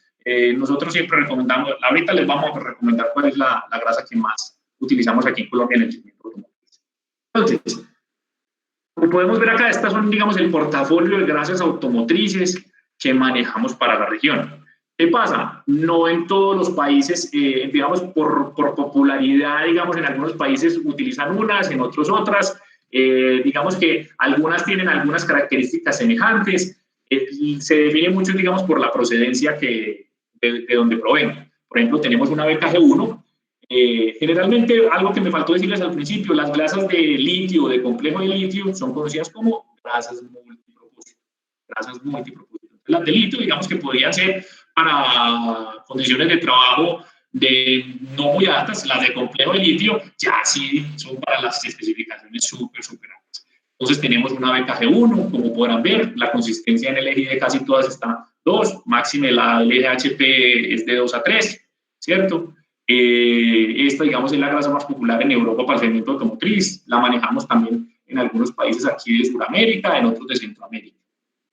nosotros siempre recomendamos, ahorita les vamos a recomendar cuál es la grasa que más utilizamos aquí en Colombia en el segmento automotriz. Entonces, como podemos ver acá, estas son, digamos, el portafolio de grasas automotrices que manejamos para la región. ¿Qué pasa? No en todos los países, digamos, por popularidad, digamos, en algunos países utilizan unas, en otros otras. Digamos que algunas tienen algunas características semejantes. Se define mucho, digamos, por la procedencia de donde provengan. Por ejemplo, tenemos una BKG1. Generalmente, algo que me faltó decirles al principio, las grasas de litio, de complejo de litio, son conocidas como grasas multipropósito. Las de litio, digamos que podrían ser para condiciones de trabajo no muy altas. Las de complejo de litio ya sí son para las especificaciones súper altas. Entonces tenemos una BKG1, como podrán ver, la consistencia en el eje de casi todas está 2, máxime la del eje HP es de 2 a 3, ¿cierto? Esta, digamos, es la grasa más popular en Europa para el segmento automotriz. La manejamos también en algunos países aquí de Sudamérica, en otros de Centroamérica.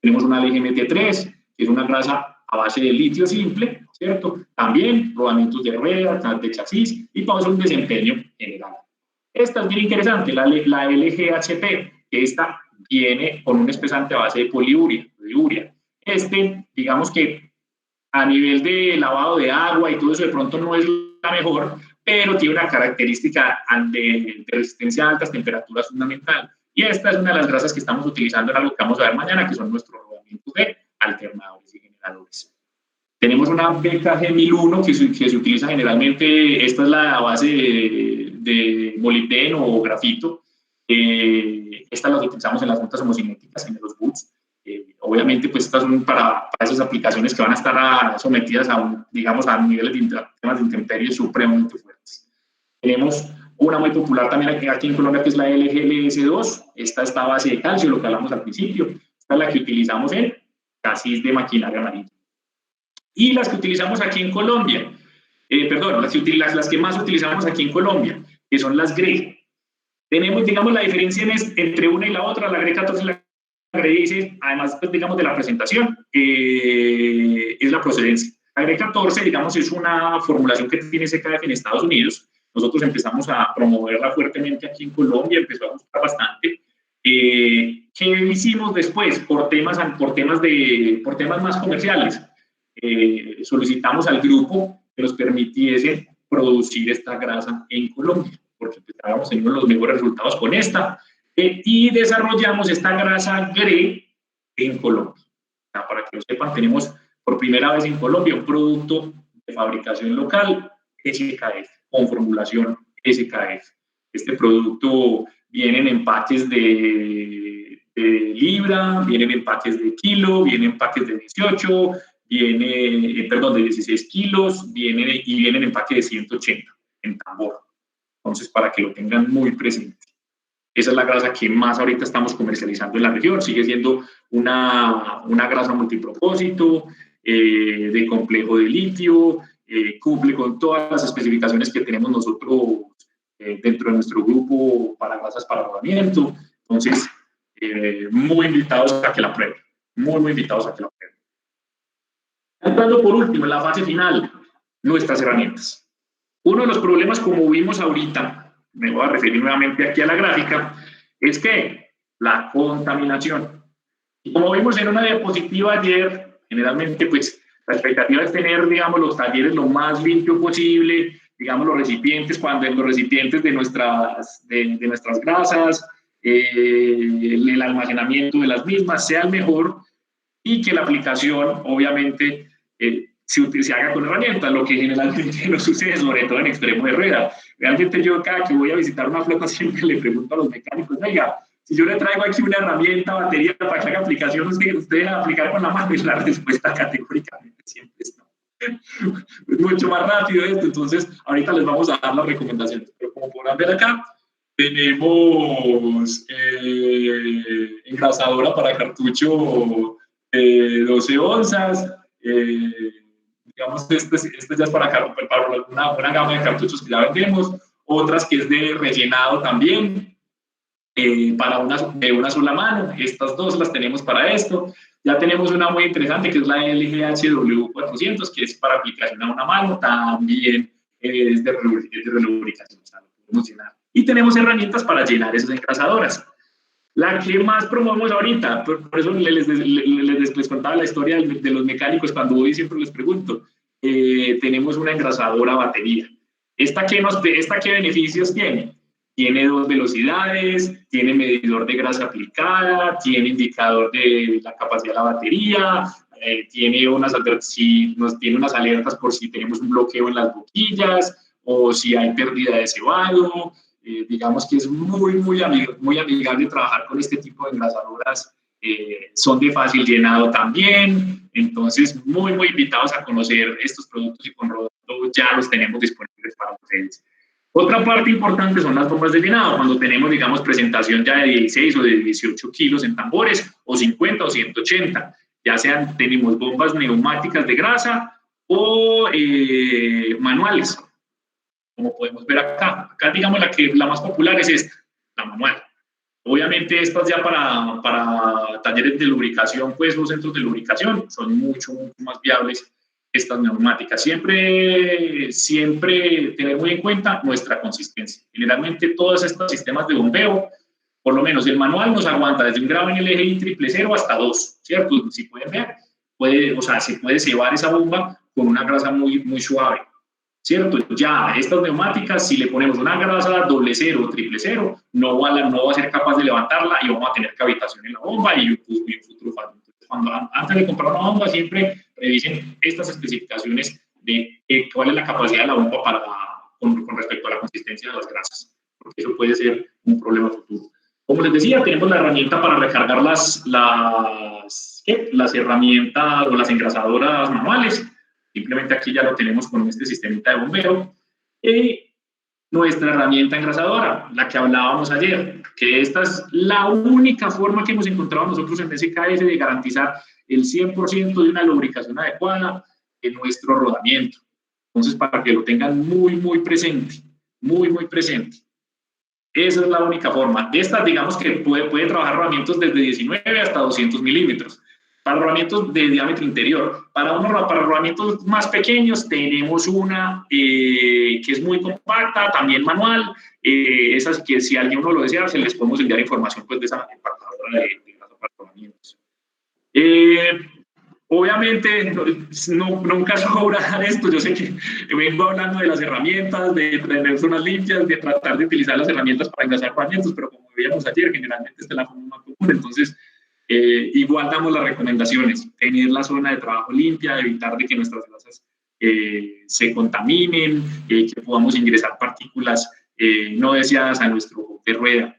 Tenemos una LGMT3, que es una grasa a base de litio simple, ¿cierto? También rodamientos de ruedas, de chasis, y para un desempeño general. Esta es bien interesante, la LGHP, que esta viene con un espesante a base de poliuria. Digamos que a nivel de lavado de agua y todo eso, de pronto no es la mejor, pero tiene una característica de resistencia a altas temperaturas fundamental. Y esta es una de las grasas que estamos utilizando en algo que vamos a ver mañana, que son nuestros rodamientos de alternadores y generadores. Tenemos una BKG 1001 que se utiliza generalmente. Esta es la base de molibdeno o grafito. Estas las utilizamos en las juntas homocinéticas, en los boots. Obviamente, pues estas son para esas aplicaciones que van a estar sometidas a niveles de temas de intemperie supremamente fuertes. Tenemos una muy popular también aquí en Colombia, que es la LGLS2. Esta está a base de calcio, lo que hablamos al principio. Esta es la que utilizamos en chasis de maquinaria amarilla. Y las que utilizamos aquí en Colombia, las que más utilizamos aquí en Colombia, que son las GRE. Tenemos, digamos, la diferencia entre una y la otra, la GRE 14 y la GRE 16, además, pues, digamos, de la presentación, es la procedencia. La GRE 14, digamos, es una formulación que tiene SKF en Estados Unidos. Nosotros empezamos a promoverla fuertemente aquí en Colombia, empezó a gustar bastante. ¿Qué hicimos después? Por temas más comerciales, solicitamos al grupo que nos permitiese producir esta grasa en Colombia, porque estábamos teniendo los mejores resultados con esta, y desarrollamos esta grasa GRE en Colombia. Para que lo sepan, tenemos por primera vez en Colombia un producto de fabricación local SKF, con formulación SKF. Este producto viene en empaques de libra, viene en empaques de kilo, viene en empaques de 18, de 16 kilos, viene en empaque de 180 en tambor. Entonces, para que lo tengan muy presente. Esa es la grasa que más ahorita estamos comercializando en la región. Sigue siendo una grasa multipropósito, de complejo de litio, cumple con todas las especificaciones que tenemos nosotros dentro de nuestro grupo para grasas para rodamiento. Entonces, muy invitados a que la prueben. Muy invitados a que la prueben. Entrando por último en la fase final, nuestras herramientas. Uno de los problemas, como vimos ahorita, me voy a referir nuevamente aquí a la gráfica, es que la contaminación. Y como vimos en una diapositiva ayer, generalmente pues la expectativa es tener, digamos, los talleres lo más limpio posible, digamos, los recipientes de nuestras grasas, el almacenamiento de las mismas sea el mejor y que la aplicación, obviamente, se haga con herramientas, lo que generalmente no sucede, sobre todo en extremo de rueda. Realmente yo cada que voy a visitar una flota siempre le pregunto a los mecánicos, oiga, si yo le traigo aquí una herramienta, batería para que haga aplicación, ¿ustedes van a aplicar con la mano? Y la respuesta categóricamente siempre es no. Es mucho más rápido esto, entonces ahorita les vamos a dar las recomendaciones. Pero como podrán ver acá, tenemos engrasadora para cartucho 12 onzas, digamos, este ya es para una gama de cartuchos que ya vendemos, otras que es de rellenado también, de una sola mano. Estas dos las tenemos para esto. Ya tenemos una muy interesante que es la LGHW400, que es para aplicación a una mano, también es de relubricación, o sea, lo podemos llenar. Y tenemos herramientas para llenar esas engrasadoras. La que más promovemos ahorita, por eso les contaba la historia de los mecánicos, cuando voy siempre les pregunto, tenemos una engrasadora batería. ¿Esta qué beneficios tiene? Tiene 2 velocidades, tiene medidor de grasa aplicada, tiene indicador de la capacidad de la batería, tiene unas alertas por si tenemos un bloqueo en las boquillas o si hay pérdida de cebado. Digamos que es muy amigable trabajar con este tipo de engrasadoras. Son de fácil llenado también, entonces muy invitados a conocer estos productos y con Rodato ya los tenemos disponibles para ustedes. Otra parte importante son las bombas de llenado, cuando tenemos, digamos, presentación ya de 16 o de 18 kilos en tambores, o 50 o 180, ya sean, tenemos bombas neumáticas de grasa o manuales, como podemos ver acá. Acá, digamos, la más popular es esta, la manual. Obviamente estas ya para talleres de lubricación, pues los centros de lubricación son mucho más viables estas neumáticas. Siempre tener muy en cuenta nuestra consistencia. Generalmente todos estos sistemas de bombeo, por lo menos el manual nos aguanta desde un grado en LGI 000 hasta 2, ¿cierto? Si pueden ver, se puede cebar esa bomba con una grasa muy suave, ¿cierto? Ya estas neumáticas, si le ponemos una grasa 00 o 000, no va a ser capaz de levantarla y vamos a tener cavitación en la bomba y un futuro fallo. Antes de comprar una bomba, siempre revisen estas especificaciones de cuál es la capacidad de la bomba con respecto a la consistencia de las grasas, porque eso puede ser un problema futuro. Como les decía, tenemos la herramienta para recargar las herramientas o las engrasadoras manuales. Simplemente aquí ya lo tenemos con este sistemita de bombeo. Y nuestra herramienta engrasadora, la que hablábamos ayer, que esta es la única forma que hemos encontrado nosotros en SKF de garantizar el 100% de una lubricación adecuada en nuestro rodamiento. Entonces, para que lo tengan muy presente, muy presente. Esa es la única forma. De estas, digamos que puede trabajar rodamientos desde 19 hasta 200 milímetros. Para rodamientos de diámetro interior. Para rodamientos más pequeños tenemos una que es muy compacta, también manual. Esas que si alguien no lo desea, se les podemos enviar información pues, de esa empacadora de grasa para rodamientos. Obviamente, nunca sobra esto. Yo sé que vengo hablando de las herramientas, de tener zonas limpias, de tratar de utilizar las herramientas para engrasar rodamientos, pero como veíamos ayer, generalmente esta es la forma más común. Entonces, Igual damos las recomendaciones, tener la zona de trabajo limpia, evitar de que nuestras grasas se contaminen, que podamos ingresar partículas no deseadas a nuestro hub de rueda.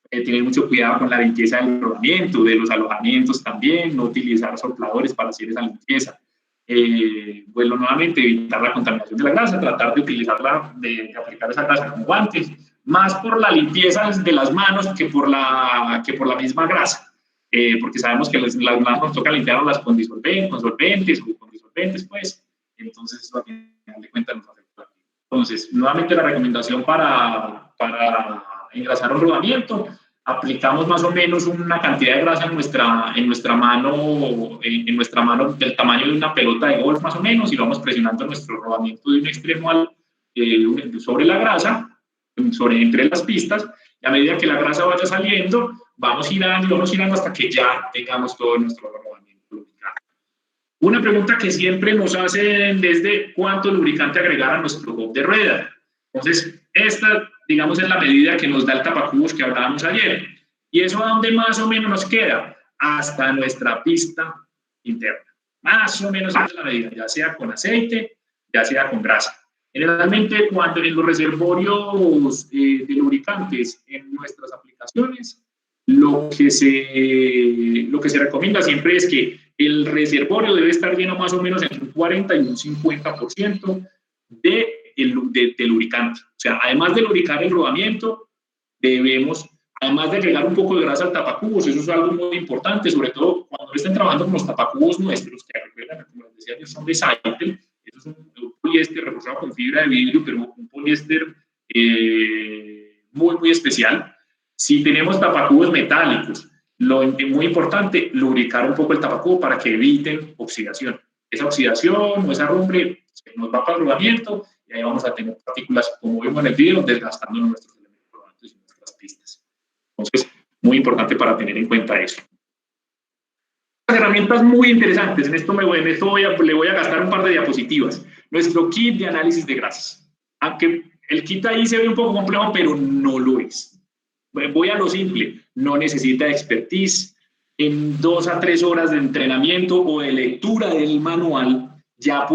Tener mucho cuidado con la limpieza del rodamiento, de los alojamientos también, no utilizar sopladores para hacer esa limpieza. Bueno, nuevamente evitar la contaminación de la grasa, tratar de utilizarla, de aplicar esa grasa con guantes, más por la limpieza de las manos que por la misma grasa. Porque sabemos que las manos nos toca limpiarlas con solventes o con disolventes, pues, entonces eso a final de cuentas nos afecta. Entonces, nuevamente la recomendación para engrasar un rodamiento, aplicamos más o menos una cantidad de grasa en nuestra mano del tamaño de una pelota de golf más o menos, y vamos presionando nuestro rodamiento de un extremo sobre la grasa, entre las pistas, y a medida que la grasa vaya saliendo, vamos girando hasta que ya tengamos todo nuestro rodamiento lubricado. Una pregunta que siempre nos hacen desde cuánto lubricante agregar a nuestro hub de rueda. Entonces, esta, digamos, es la medida que nos da el tapacubos que hablábamos ayer. ¿Y eso a dónde más o menos nos queda? Hasta nuestra pista interna. Más o menos esa es la medida, ya sea con aceite, ya sea con grasa. Generalmente, cuando en los reservorios de lubricantes en nuestras aplicaciones, lo que se recomienda siempre es que el reservorio debe estar lleno más o menos entre un 40 y un 50% de lubricante. O sea, además de lubricar el rodamiento, debemos, además de agregar un poco de grasa al tapacubos, eso es algo muy importante, sobre todo cuando estén trabajando con los tapacubos nuestros, que recuerdan, como les decía, son de Cycle. Eso es un poliéster reforzado con fibra de vidrio, pero un poliéster muy, muy especial. Si tenemos tapacubos metálicos, muy importante, lubricar un poco el tapacubo para que eviten oxidación. Esa oxidación o esa rumbre se nos va para el rodamiento y ahí vamos a tener partículas, como vimos en el video, desgastando nuestros elementos rodantes y nuestras pistas. Entonces, muy importante para tener en cuenta eso. Herramientas muy interesantes. En esto le voy a gastar un par de diapositivas. Nuestro kit de análisis de grasas. Aunque el kit ahí se ve un poco complejo, pero no lo es. Voy a lo simple. No necesita expertise. En 2 a 3 horas de entrenamiento o de lectura del manual, ya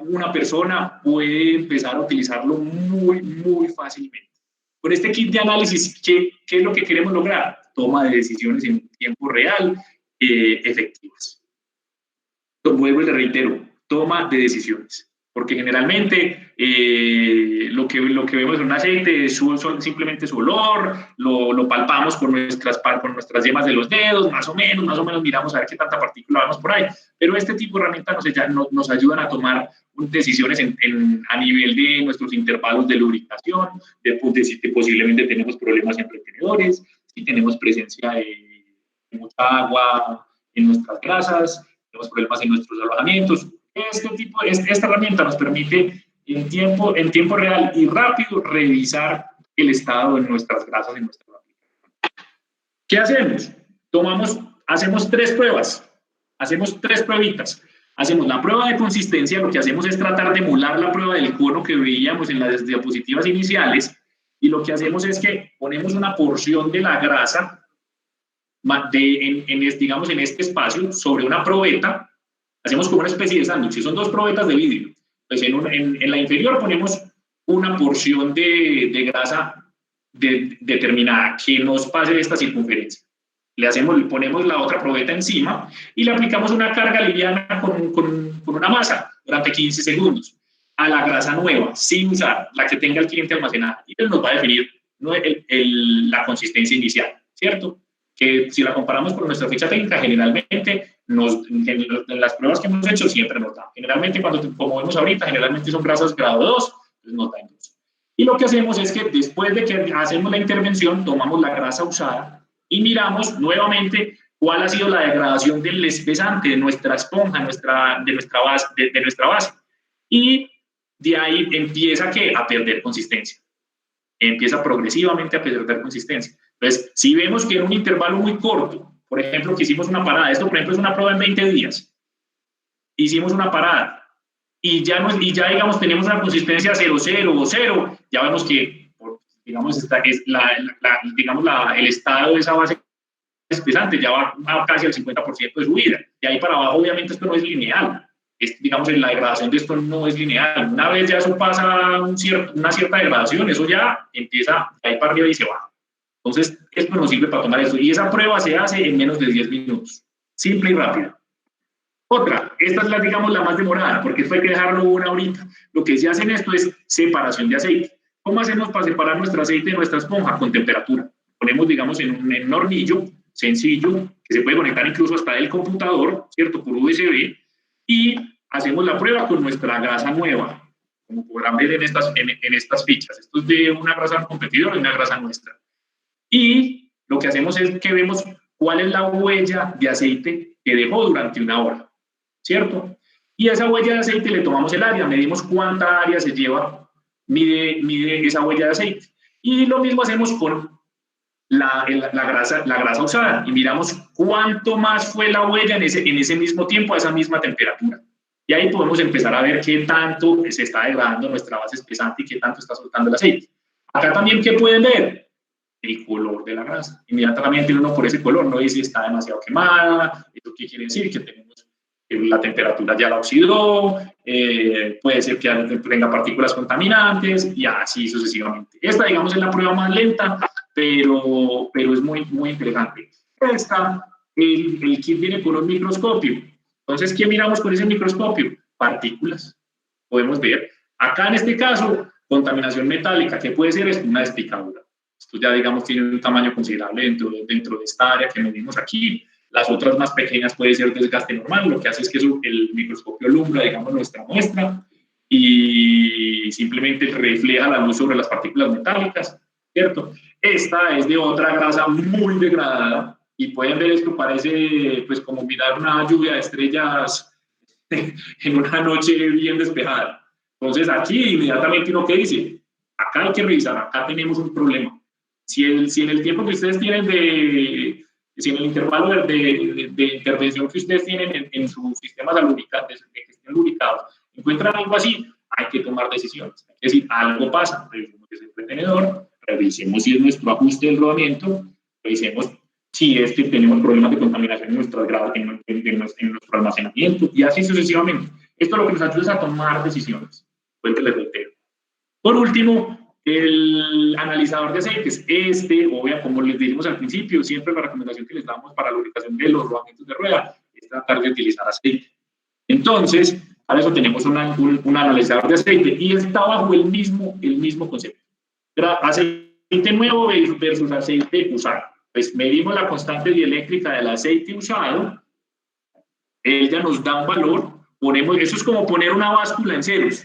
una persona puede empezar a utilizarlo muy, muy fácilmente. Con este kit de análisis, ¿qué es lo que queremos lograr? Toma de decisiones en tiempo real, efectivas. Vuelvo y le reitero, toma de decisiones, porque generalmente lo que vemos en un aceite es simplemente su olor, lo palpamos con nuestras yemas de los dedos, más o menos miramos a ver qué tanta partícula vemos por ahí, pero este tipo de herramientas nos ayudan a tomar decisiones a nivel de nuestros intervalos de lubricación, de si posiblemente tenemos problemas en retenedores, si tenemos presencia de mucha agua en nuestras grasas, tenemos problemas en nuestros alojamientos. Esta herramienta nos permite en tiempo real y rápido revisar el estado de nuestras grasas en nuestra aplicación. ¿Qué hacemos? Hacemos 3 pruebas, hacemos 3 pruebitas. Hacemos la prueba de consistencia, lo que hacemos es tratar de emular la prueba del cono que veíamos en las diapositivas iniciales, y lo que hacemos es que ponemos una porción de la grasa digamos en este espacio sobre una probeta, hacemos como una especie de sándwich, son 2 probetas de vidrio. Pues en la inferior ponemos una porción de grasa determinada que nos pase esta circunferencia. Le ponemos la otra probeta encima y le aplicamos una carga liviana con una masa durante 15 segundos a la grasa nueva, sin usar la que tenga el cliente almacenada. Y él nos va a definir la consistencia inicial, ¿cierto? Que si la comparamos con nuestra ficha técnica, generalmente en las pruebas que hemos hecho siempre nos da. Generalmente, como vemos ahorita, generalmente son grasas grado 2, entonces nos da en 2. Y lo que hacemos es que después de que hacemos la intervención, tomamos la grasa usada y miramos nuevamente cuál ha sido la degradación del espesante de nuestra esponja, de nuestra base. Y de ahí empieza a perder consistencia. Empieza progresivamente a perder consistencia. Entonces, si vemos que en un intervalo muy corto, por ejemplo, que hicimos una parada, esto por ejemplo es una prueba en 20 días, hicimos una parada y ya digamos tenemos una consistencia 0,0 o 0, ya vemos que, digamos, esta es el estado de esa base pesantes, ya va casi al 50% de subida. Y ahí para abajo, obviamente, esto no es lineal. Digamos, la degradación de esto no es lineal. Una vez ya eso pasa una cierta degradación, eso ya empieza de ahí para arriba y se baja. Entonces, esto nos sirve para tomar eso. Y esa prueba se hace en menos de 10 minutos. Simple y rápida. Otra, esta es digamos, la más demorada, porque esto hay que dejarlo una horita. Lo que se hace en esto es separación de aceite. ¿Cómo hacemos para separar nuestro aceite de nuestra esponja? Con temperatura. Ponemos, digamos, en un hornillo sencillo, que se puede conectar incluso hasta el computador, ¿cierto? Por USB, y hacemos la prueba con nuestra grasa nueva, como podrán ver en estas fichas. Esto es de una grasa competidora y una grasa nuestra. Y lo que hacemos es que vemos cuál es la huella de aceite que dejó durante una hora, ¿cierto? Y a esa huella de aceite le tomamos el área, medimos cuánta área se lleva, mide esa huella de aceite. Y lo mismo hacemos con la grasa usada y miramos cuánto más fue la huella en ese mismo tiempo, a esa misma temperatura. Y ahí podemos empezar a ver qué tanto se está degradando nuestra base espesante y qué tanto está soltando el aceite. Acá también, ¿qué pueden ver? El color de la grasa. Inmediatamente uno por ese color no dice si está demasiado quemada. ¿Esto qué quiere decir? Que la temperatura ya la oxidó, puede ser que tenga partículas contaminantes y así sucesivamente. Esta, digamos, es la prueba más lenta, pero es muy, muy interesante. El kit viene con un microscopio. Entonces, ¿qué miramos con ese microscopio? Partículas. Podemos ver. Acá, en este caso, contaminación metálica, que puede ser una despicadura. Esto ya, digamos, tiene un tamaño considerable dentro de esta área que medimos aquí. Las otras más pequeñas puede ser desgaste normal. Lo que hace es que el microscopio alumbra, digamos, nuestra muestra y simplemente refleja la luz sobre las partículas metálicas, ¿cierto? Esta es de otra grasa muy degradada y pueden ver esto, parece pues como mirar una lluvia de estrellas en una noche bien despejada. Entonces aquí inmediatamente uno que dice, acá hay que revisar, acá tenemos un problema. Si en el tiempo que ustedes tienen si en el intervalo de intervención que ustedes tienen en sus sistemas de gestión lubricados encuentran algo así, hay que tomar decisiones. Es decir, algo pasa, revisemos ese retenedor, revisemos si es nuestro ajuste del rodamiento, revisemos si es que tenemos problemas de contaminación en nuestro almacenamiento y así sucesivamente. Esto es lo que nos ayuda a tomar decisiones. Pues les reitero. Por último, el analizador de aceites. Obvio, como les dijimos al principio, siempre la recomendación que les damos para la lubricación de los rodamientos de rueda es tratar de utilizar aceite. Entonces, para eso tenemos un analizador de aceite y está bajo el mismo concepto. Aceite nuevo versus aceite usado. Pues medimos la constante dieléctrica del aceite usado, ella nos da un valor, eso es como poner una báscula en ceros.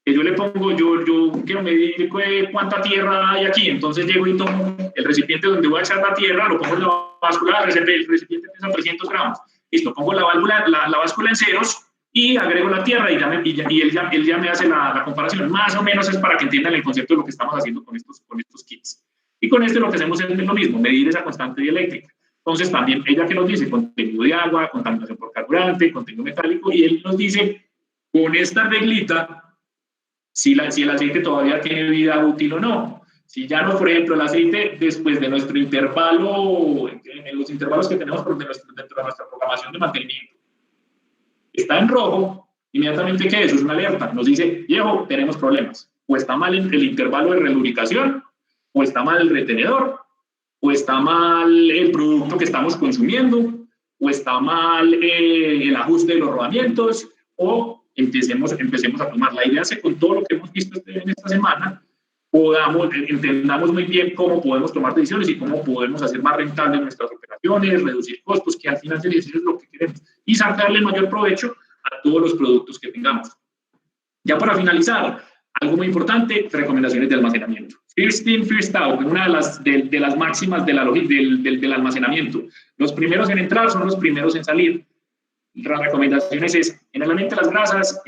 Que yo le pongo, yo quiero medir cuánta tierra hay aquí, entonces llego y tomo el recipiente donde voy a echar la tierra, lo pongo en la báscula, el recipiente pesa 300 gramos, listo, pongo la báscula en ceros y agrego la tierra y él ya me hace la comparación. Más o menos es para que entiendan el concepto de lo que estamos haciendo con estos kits. Y con lo que hacemos es lo mismo, medir esa constante dieléctrica. Entonces también ella que nos dice contenido de agua, contaminación por carburante, contenido metálico, y él nos dice con esta reglita si el aceite todavía tiene vida útil o no. Si ya no, por ejemplo, el aceite después de nuestro intervalo, en los intervalos que tenemos dentro de nuestra programación de mantenimiento, está en rojo, inmediatamente ¿qué es? Es una alerta, nos dice, viejo, tenemos problemas. O está mal el intervalo de relubricación, o está mal el retenedor, o está mal el producto que estamos consumiendo, o está mal el ajuste de los rodamientos, o empecemos a tomar. La idea es que con todo lo que hemos visto en esta semana, entendamos muy bien cómo podemos tomar decisiones y cómo podemos hacer más rentables nuestras operaciones, reducir costos, que al final es lo que queremos, y sacarle mayor provecho a todos los productos que tengamos. Ya para finalizar, algo muy importante, recomendaciones de almacenamiento. First in, first out, una de las máximas del almacenamiento. Los primeros en entrar son los primeros en salir. Las recomendaciones es, generalmente las grasas,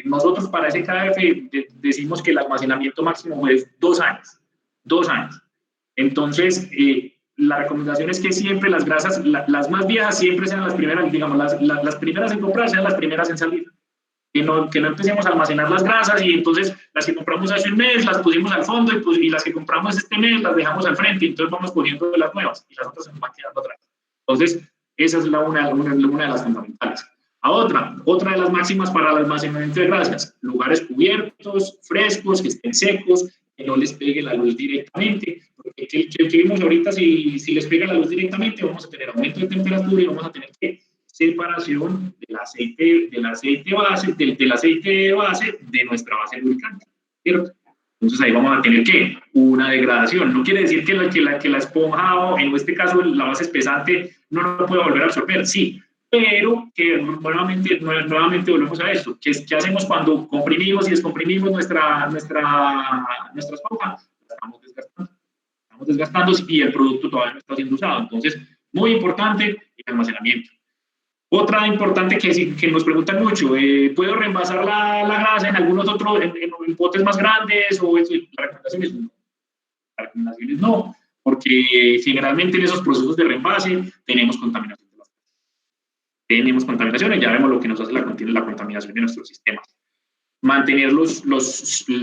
nosotros para ese KF decimos que el almacenamiento máximo es 2 años. 2 años. Entonces, la recomendación es que siempre las grasas, las más viejas siempre sean las primeras, digamos, las primeras en comprar sean las primeras en salir. que no empecemos a almacenar las grasas y entonces las que compramos hace un mes las pusimos al fondo y las que compramos este mes las dejamos al frente y entonces vamos cogiendo de las nuevas y las otras se nos van quedando atrás. Entonces, esa es una de las fundamentales. Otra de las máximas para el almacenamiento de grasas: lugares cubiertos, frescos, que estén secos, que no les pegue la luz directamente, porque que vimos ahorita, si les pega la luz directamente, vamos a tener aumento de temperatura y vamos a tener separación del aceite base de nuestra base lubricante, ¿cierto? Entonces ahí vamos a tener una degradación. No quiere decir que la esponja, o en este caso la base espesante, no lo puede volver a absorber, sí, pero que nuevamente volvemos a esto. ¿Qué hacemos cuando comprimimos y descomprimimos nuestra esponja? Estamos desgastando y el producto todavía no está siendo usado. Entonces, muy importante el almacenamiento. Otra importante que nos preguntan mucho: ¿puedo reemplazar la grasa en algunos otros, en potes más grandes? O eso? La recomendación es no. La recomendación es no, porque generalmente en esos procesos de reemplase tenemos contaminación. Tenemos contaminaciones, ya vemos lo que nos hace la contaminación de nuestros sistemas. Mantener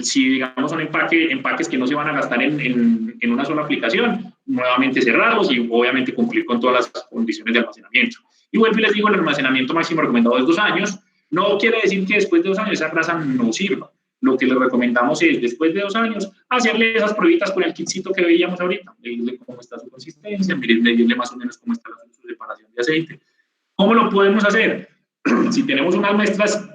si digamos son empaques que no se van a gastar en una sola aplicación, nuevamente cerrados y obviamente cumplir con todas las condiciones de almacenamiento. Y vuelvo y les digo, el almacenamiento máximo recomendado es 2 años. No quiere decir que después de 2 años esa grasa no sirva. Lo que les recomendamos es, después de 2 años, hacerle esas pruebitas con el kitcito que veíamos ahorita, medirle cómo está su consistencia, medirle más o menos cómo está su separación de aceite. ¿Cómo lo podemos hacer? Si tenemos unas muestras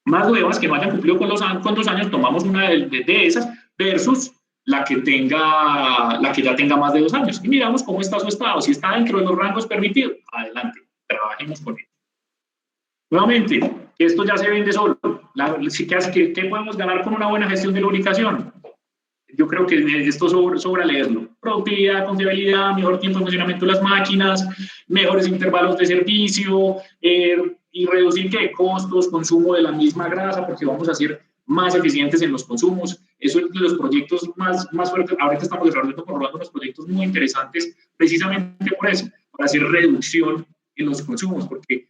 más nuevas que no hayan cumplido con 2 años, tomamos una de esas versus la que ya tenga más de 2 años y miramos cómo está su estado. Si está dentro de los rangos permitidos, adelante, trabajemos con él. Nuevamente, esto ya se vende solo. ¿Qué podemos ganar con una buena gestión de lubricación? Yo creo que esto sobra leerlo. Productividad, confiabilidad, mejor tiempo de funcionamiento de las máquinas, mejores intervalos de servicio, y reducir costos, consumo de la misma grasa, porque vamos a ser más eficientes en los consumos. Eso es de los proyectos más fuertes. Ahorita estamos desarrollando unos proyectos muy interesantes precisamente por eso, para hacer reducción en los consumos, porque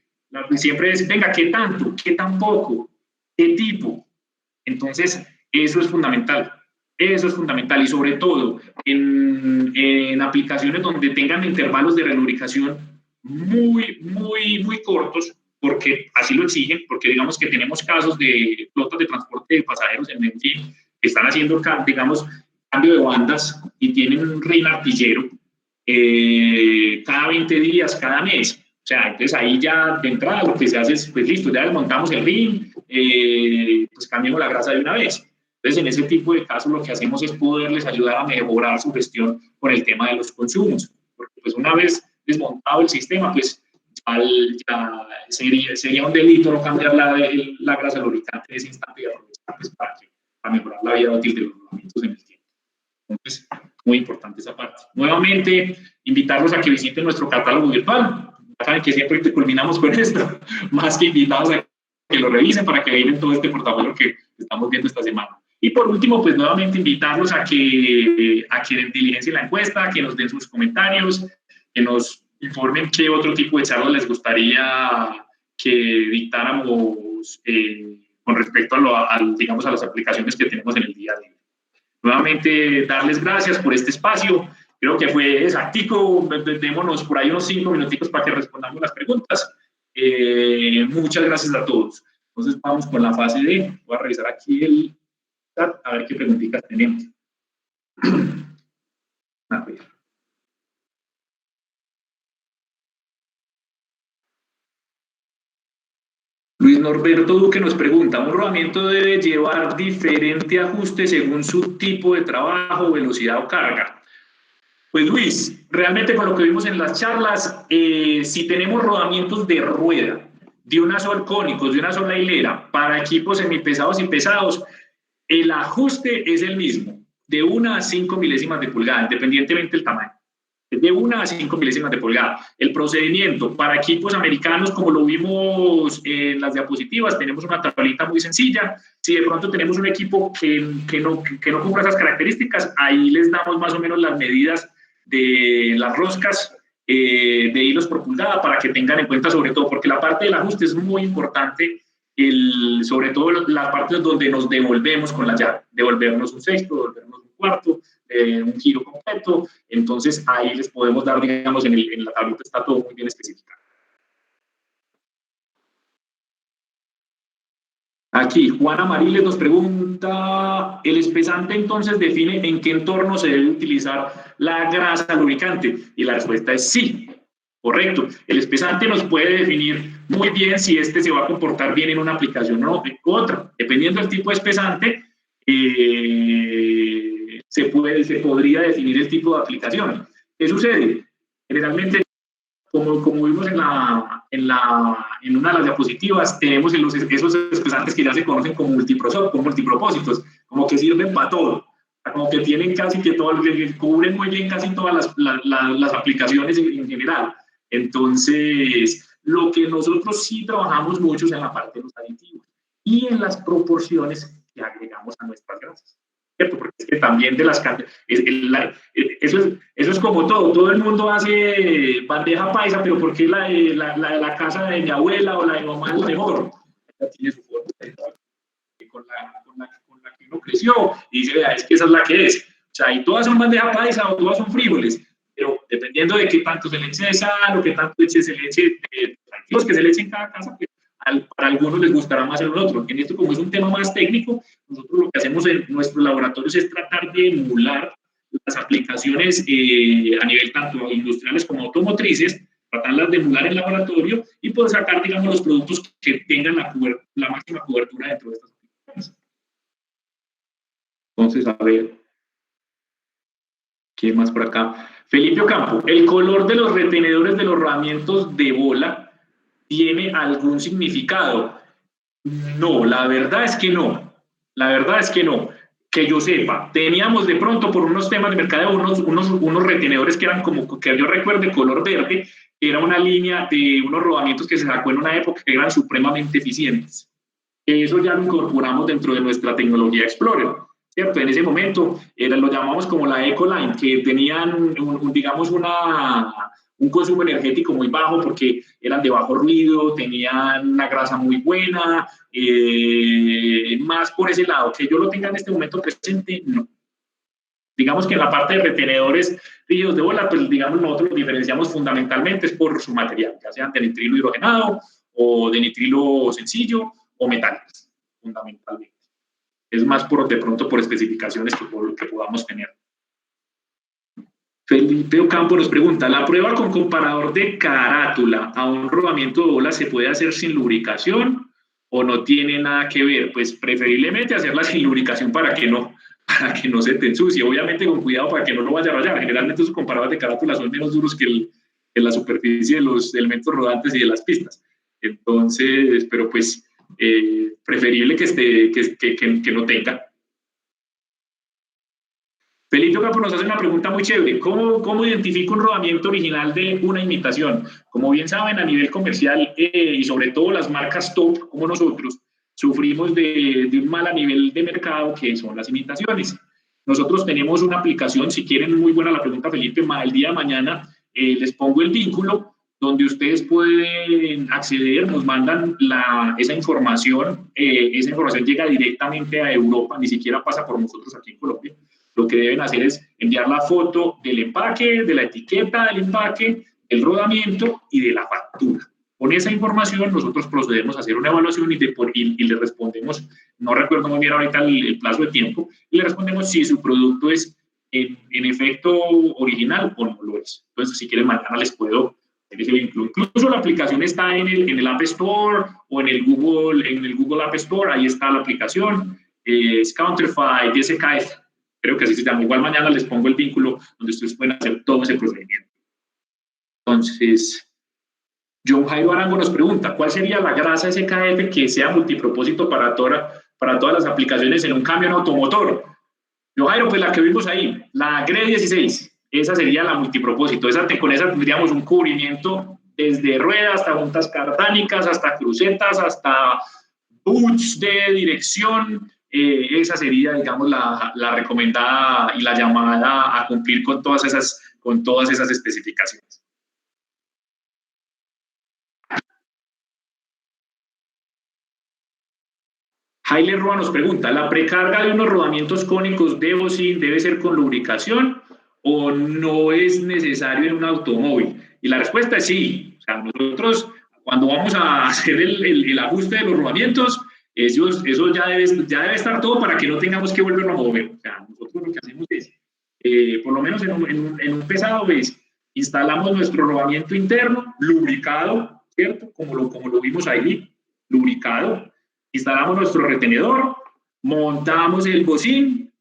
siempre es, venga, ¿qué tanto? ¿Qué tan poco? ¿Qué tipo? Entonces, eso es fundamental. Eso es fundamental y sobre todo en aplicaciones donde tengan intervalos de relubricación muy cortos, porque así lo exigen, porque digamos que tenemos casos de flotas de transporte de pasajeros en Medellín que están haciendo, digamos, cambio de bandas y tienen un rin artillero cada 20 días, cada mes. O sea, entonces ahí ya de entrada lo que se hace es, pues listo, ya desmontamos el rin, pues cambiemos la grasa de una vez. Entonces, en ese tipo de casos, lo que hacemos es poderles ayudar a mejorar su gestión con el tema de los consumos. Porque, pues, una vez desmontado el sistema, pues, ya sería un delito no cambiar la grasa lubricante en ese instante y aprovechar, pues, para mejorar la vida útil de los rodamientos en el tiempo. Entonces, muy importante esa parte. Nuevamente, invitarlos a que visiten nuestro catálogo virtual. Ya saben que siempre culminamos con esto, más que invitados a que lo revisen para que vean todo este portafolio que estamos viendo esta semana. Y por último, pues nuevamente invitarlos a que diligencien la encuesta, que nos den sus comentarios, que nos informen qué otro tipo de charlas les gustaría que dictáramos con respecto digamos, a las aplicaciones que tenemos en el día de hoy. Nuevamente, darles gracias por este espacio. Creo que fue exactico. Démonos por ahí unos 5 minuticos para que respondamos las preguntas. Muchas gracias a todos. Entonces, vamos con la fase de... Voy a revisar aquí el chat, a ver qué preguntitas tenemos. A ver. Luis Norberto Duque nos pregunta: ¿un rodamiento debe llevar diferente ajuste según su tipo de trabajo, velocidad o carga? Pues Luis, realmente con lo que vimos en las charlas, si tenemos rodamientos de rueda, de una sola cónicos, de una sola hilera, para equipos semipesados y pesados, el ajuste es el mismo, de 1 a 5 milésimas de pulgada, independientemente del tamaño. De 1 a 5 milésimas de pulgada. El procedimiento para equipos americanos, como lo vimos en las diapositivas, tenemos una tablita muy sencilla. Si de pronto tenemos un equipo que no cumpla esas características, ahí les damos más o menos las medidas de las roscas de hilos por pulgada para que tengan en cuenta, sobre todo, porque la parte del ajuste es muy importante sobre todo las partes donde nos devolvemos con la llave, devolvernos un sexto, devolvernos un cuarto, un giro completo. Entonces ahí les podemos dar, digamos, en la tablita está todo muy bien especificado. Aquí, Juana Mariles nos pregunta, ¿el espesante entonces define en qué entorno se debe utilizar la grasa lubricante? Y la respuesta es sí, correcto. El espesante nos puede definir muy bien si este se va a comportar bien en una aplicación o en otra. Dependiendo del tipo de espesante, se podría definir el tipo de aplicación. ¿Qué sucede? Generalmente como vimos en una de las diapositivas, tenemos esos espesantes que ya se conocen como multipropósitos, como que sirven para todo, como que tienen casi que todo, que cubren muy bien casi todas las aplicaciones en general. Entonces, lo que nosotros sí trabajamos mucho es en la parte de los aditivos y en las proporciones que agregamos a nuestras grasas. ¿Cierto? Porque es que también de las eso es como todo el mundo hace bandeja paisa, pero ¿por qué la casa de mi abuela o la de mi mamá es la mejor? Ella tiene su forma con la que uno creció y dice, vea, es que esa es la que es. O sea, y todas son bandeja paisa o todas son frívoles, pero dependiendo de qué tanto se le eche de sal o qué tanto se le eche de los que se le echen en cada casa, pues, para algunos les gustará más el otro. En esto, como es un tema más técnico, nosotros lo que hacemos en nuestros laboratorios es tratar de emular las aplicaciones a nivel tanto industriales como automotrices, tratarlas de emular en laboratorio y poder sacar, digamos, los productos que tengan la máxima cobertura dentro de estas aplicaciones. Entonces, a ver, ¿qué más por acá? Felipe Ocampo, ¿el color de los retenedores de los rodamientos de bola tiene algún significado? No, la verdad es que no. La verdad es que no. Que yo sepa, teníamos de pronto por unos temas de mercadeo unos retenedores que eran como, que yo recuerdo, color verde, que era una línea de unos rodamientos que se sacó en una época que eran supremamente eficientes. Eso ya lo incorporamos dentro de nuestra tecnología Explorer, ¿cierto? En ese momento lo llamamos como la Ecoline, que tenían, digamos, un consumo energético muy bajo porque eran de bajo ruido, tenían una grasa muy buena, más por ese lado. Que yo lo tenga en este momento presente, no. Digamos que en la parte de retenedores rígidos de bola, pues digamos nosotros los diferenciamos fundamentalmente es por su material, ya sean de nitrilo hidrogenado o de nitrilo sencillo o metálicas, fundamentalmente. Es más de pronto por especificaciones que podamos tener. Felipe Ocampo nos pregunta, ¿la prueba con comparador de carátula a un rodamiento de bola se puede hacer sin lubricación o no tiene nada que ver? Pues preferiblemente hacerla sin lubricación para que no se te ensucie. Obviamente con cuidado para que no lo vaya a rayar. Generalmente esos comparadores de carátula son menos duros que la superficie de los elementos rodantes y de las pistas. Entonces, pero pues preferible que no tenga. Felipe Ocampo nos hace una pregunta muy chévere. ¿Cómo identifico un rodamiento original de una imitación? Como bien saben, a nivel comercial y sobre todo las marcas top como nosotros, sufrimos de un mal a nivel de mercado que son las imitaciones. Nosotros tenemos una aplicación, si quieren, muy buena la pregunta, Felipe, el día de mañana les pongo el vínculo donde ustedes pueden acceder, nos mandan esa información llega directamente a Europa, ni siquiera pasa por nosotros aquí en Colombia. Lo que deben hacer es enviar la foto del empaque, de la etiqueta del empaque, del rodamiento y de la factura. Con esa información nosotros procedemos a hacer una evaluación y le respondemos, no recuerdo muy bien ahorita el plazo de tiempo, y le respondemos si su producto es en efecto original o no lo es. Entonces, si quieren, mañana les puedo hacer ese vínculo. Incluso la aplicación está en el App Store o en el Google App Store, ahí está la aplicación, es Counterfeit, SKF. Creo que así se llama. Igual mañana les pongo el vínculo donde ustedes pueden hacer todo ese procedimiento. Entonces, John Jairo Arango nos pregunta, ¿cuál sería la grasa SKF que sea multipropósito para todas las aplicaciones en un camión automotor? John Jairo, pues la que vimos ahí, la GRE 16, esa sería la multipropósito. Con esa tendríamos un cubrimiento desde ruedas hasta juntas cardánicas, hasta crucetas, hasta boots de dirección. Esa sería, digamos, la recomendada y la llamada a cumplir con todas esas especificaciones. Jaile Roa nos pregunta, ¿la precarga de unos rodamientos cónicos de bocín debe ser con lubricación o no es necesario en un automóvil? Y la respuesta es sí. O sea, nosotros cuando vamos a hacer el ajuste de los rodamientos, eso ya debe estar todo para que no tengamos que volverlo a mover. O sea, nosotros lo que hacemos es, por lo menos en un pesado, es instalamos nuestro rodamiento interno, lubricado, ¿cierto? Como lo vimos ahí, lubricado. Instalamos nuestro retenedor, montamos el bocín,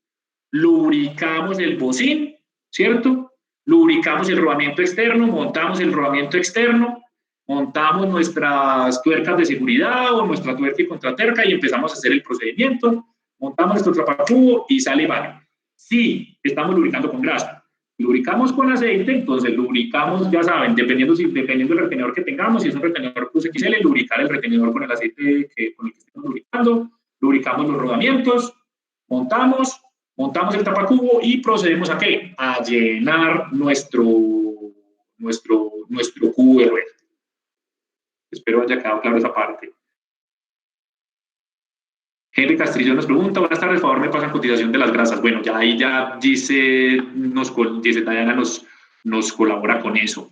lubricamos el bocín, ¿cierto? Lubricamos el rodamiento externo, montamos el rodamiento externo, montamos nuestras tuercas de seguridad o nuestra tuerca y contraterca y empezamos a hacer el procedimiento, montamos nuestro trapacubo y sale mal. Sí, estamos lubricando con grasa. Lubricamos con aceite, entonces lubricamos, ya saben, dependiendo del retenedor que tengamos, si es un retenedor Plus XL, lubricar el retenedor con el aceite con el que estemos lubricando, lubricamos los rodamientos, montamos el tapacubo y procedemos a ¿qué? A llenar nuestro cubo de rueda. Espero haya quedado claro esa parte. Henry Castrillo nos pregunta, buenas tardes, por favor me pasan cotización de las grasas. Bueno, ya ahí ya dice Diana nos colabora con eso.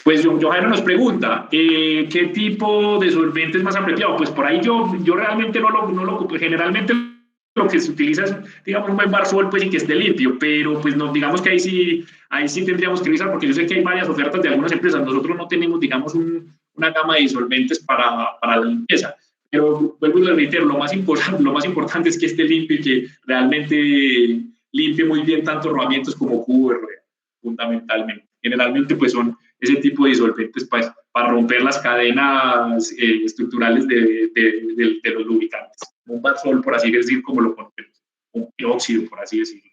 Pues Johanna nos pregunta, ¿qué tipo de solvente es más apropiado? Pues por ahí yo realmente no lo generalmente lo que se utiliza es, digamos, un buen barsol, pues, y que esté limpio, pero pues no, digamos que ahí sí tendríamos que revisar, porque yo sé que hay varias ofertas de algunas empresas, nosotros no tenemos, digamos, una gama de disolventes para la limpieza, pero vuelvo a reiterar, lo más importante es que esté limpio y que realmente limpie muy bien tanto rodamientos como cubo de rueda, fundamentalmente. Generalmente, pues, son ese tipo de disolventes pues, para romper las cadenas estructurales de los lubricantes. Un barsol, por así decir, como lo conocemos, un óxido, por así decirlo.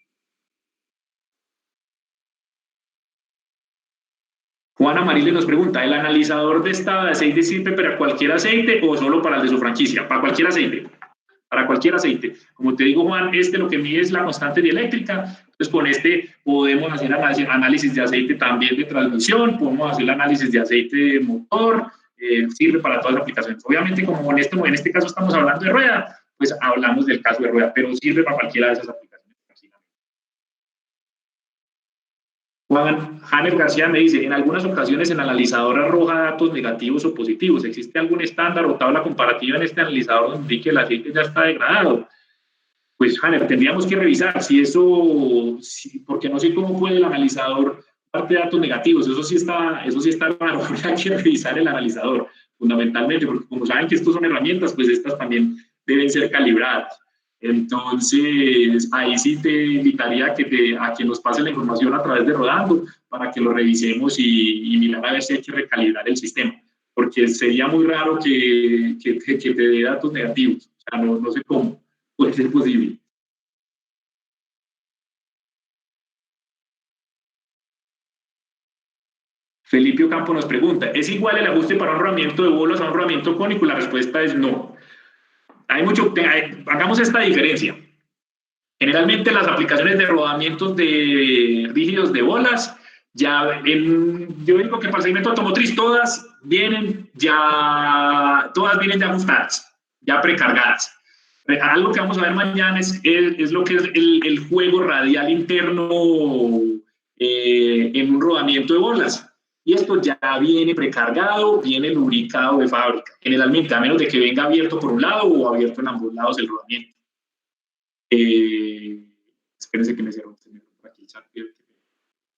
Juana Marile nos pregunta, ¿el analizador de estado de aceite sirve para cualquier aceite o solo para el de su franquicia? Para cualquier aceite. Para cualquier aceite. Como te digo, Juan, lo que mide es la constante dieléctrica. Entonces, con podemos hacer análisis de aceite también de transmisión, podemos hacer análisis de aceite de motor, sirve para todas las aplicaciones. Obviamente, como en este caso estamos hablando de rueda, pues hablamos del caso de rueda, pero sirve para cualquiera de esas aplicaciones. Juan Hanner García me dice, en algunas ocasiones el analizador arroja datos negativos o positivos. ¿Existe algún estándar o tabla comparativa en este analizador donde indique que el aceite ya está degradado? Pues, Hanner, tendríamos que revisar porque no sé cómo puede el analizador parte de datos negativos. Eso sí está raro. Hay que revisar el analizador, fundamentalmente, porque como saben que estos son herramientas, pues estas también deben ser calibradas. Entonces, ahí sí te invitaría a que nos pase la información a través de Rodando para que lo revisemos y mirar a ver si hay que recalibrar el sistema, porque sería muy raro que te dé datos negativos. O sea, no sé cómo puede ser posible. Felipe Ocampo nos pregunta, ¿es igual el ajuste para un rodamiento de bolas a un rodamiento cónico? La respuesta es no. Hagamos esta diferencia. Generalmente las aplicaciones de rodamientos de rígidos de bolas, yo digo que para el segmento automotriz todas vienen ya ajustadas, ya precargadas. Algo que vamos a ver mañana es lo que es el juego radial interno en un rodamiento de bolas. Y esto ya viene precargado, viene lubricado de fábrica, generalmente, a menos de que venga abierto por un lado o abierto en ambos lados el rodamiento. Espérense que me cierro por aquí.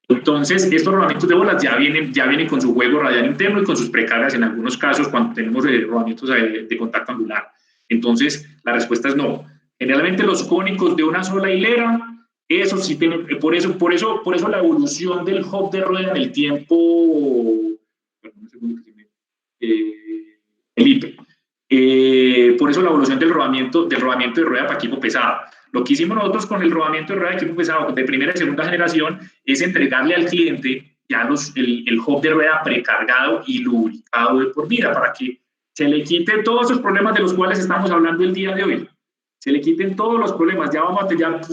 Entonces, estos rodamientos de bolas ya vienen con su juego radial interno y con sus precargas en algunos casos cuando tenemos rodamientos de contacto angular. Entonces, la respuesta es no. Generalmente los cónicos de una sola hilera, eso sí tienen, por eso la evolución del hub de rueda en el tiempo, el IP. Por eso la evolución del rodamiento de rueda para equipo pesado. Lo que hicimos nosotros con el rodamiento de rueda de equipo pesado de primera y segunda generación es entregarle al cliente ya el hub de rueda precargado y lubricado de por vida para que se le quite todos esos problemas de los cuales estamos hablando el día de hoy. Se le quiten todos los problemas. Ya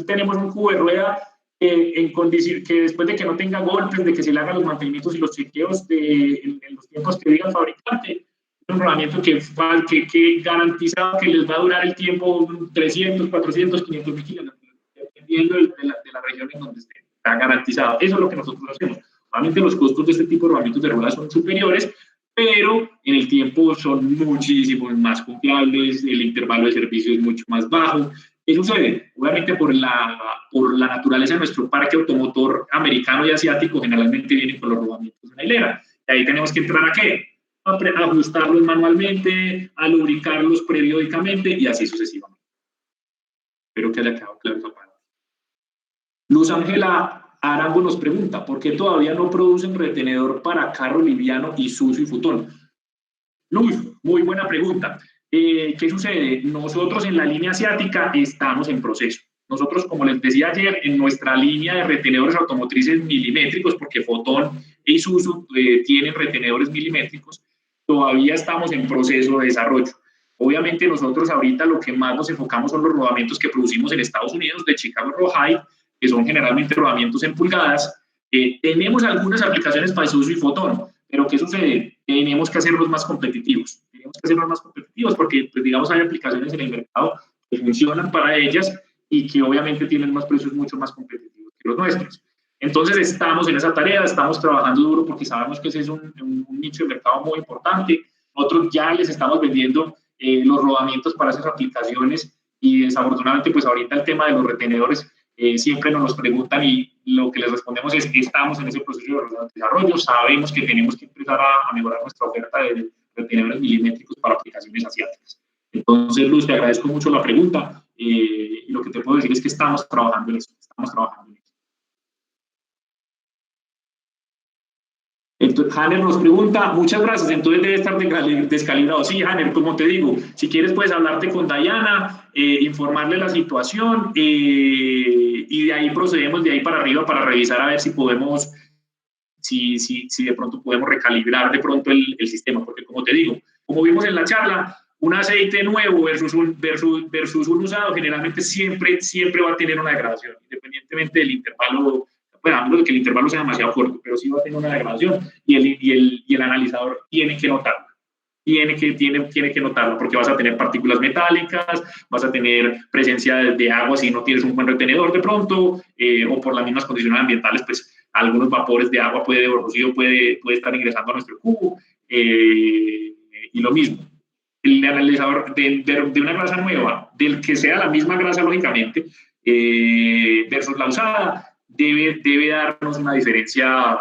tenemos un cubo de rueda en condición que después de que no tenga golpes, de que se le hagan los mantenimientos y los chequeos en los tiempos que diga el fabricante, un rodamiento que garantizado que les va a durar el tiempo 300, 400, 500 mil kilómetros, dependiendo de la región en donde esté. Está garantizado. Eso es lo que nosotros hacemos. Obviamente los costos de este tipo de rodamientos de ruedas son superiores, pero en el tiempo son muchísimo más confiables, el intervalo de servicio es mucho más bajo. ¿Qué sucede? Obviamente por la naturaleza de nuestro parque automotor americano y asiático, generalmente vienen con los rodamientos en la hilera. Y ahí tenemos que entrar ¿a qué? A ajustarlos manualmente, a lubricarlos periódicamente y así sucesivamente. Espero que haya quedado claro esa parte. Luz Ángela Arango nos pregunta, ¿por qué todavía no producen retenedor para carro liviano, Isuzu y Futón? Luz, muy buena pregunta. ¿Qué sucede? Nosotros en la línea asiática estamos en proceso. Nosotros, como les decía ayer, en nuestra línea de retenedores automotrices milimétricos, porque Fotón e Isuzu tienen retenedores milimétricos, todavía estamos en proceso de desarrollo. Obviamente nosotros ahorita lo que más nos enfocamos son los rodamientos que producimos en Estados Unidos de Chicago Rawhide, que son generalmente rodamientos en pulgadas. Tenemos algunas aplicaciones para Isuzu y Fotón, pero ¿qué sucede? Tenemos que hacerlos más competitivos. Tenemos que hacerlos más competitivos porque, pues, digamos, hay aplicaciones en el mercado que funcionan para ellas y que obviamente tienen unos precios mucho más competitivos que los nuestros. Entonces estamos en esa tarea, estamos trabajando duro porque sabemos que ese es un nicho de mercado muy importante. Nosotros ya les estamos vendiendo los rodamientos para esas aplicaciones y desafortunadamente pues ahorita el tema de los retenedores siempre nos los preguntan y lo que les respondemos es que estamos en ese proceso de desarrollo, sabemos que tenemos que empezar a mejorar nuestra oferta de retenedores milimétricos para aplicaciones asiáticas. Entonces, Luz, te agradezco mucho la pregunta y lo que te puedo decir es que estamos trabajando en eso, Entonces, Hanner nos pregunta, muchas gracias, entonces debe estar descalibrado. Sí, Hanner, como te digo, si quieres puedes hablarte con Dayana, informarle la situación y de ahí procedemos de ahí para arriba para revisar a ver si podemos, si de pronto podemos recalibrar de pronto el sistema, porque como te digo, como vimos en la charla, un aceite nuevo versus un usado generalmente siempre va a tener una degradación, independientemente del intervalo. Bueno, a menos de que el intervalo sea demasiado corto, pero sí va a tener una degradación y el analizador tiene que notarlo. Tiene que notarlo porque vas a tener partículas metálicas, vas a tener presencia de agua si no tienes un buen retenedor de pronto, o por las mismas condiciones ambientales, pues algunos vapores de agua de rocío puede estar ingresando a nuestro cubo, y lo mismo. El analizador de una grasa nueva, del que sea la misma grasa, lógicamente, versus la usada, debe darnos una diferencia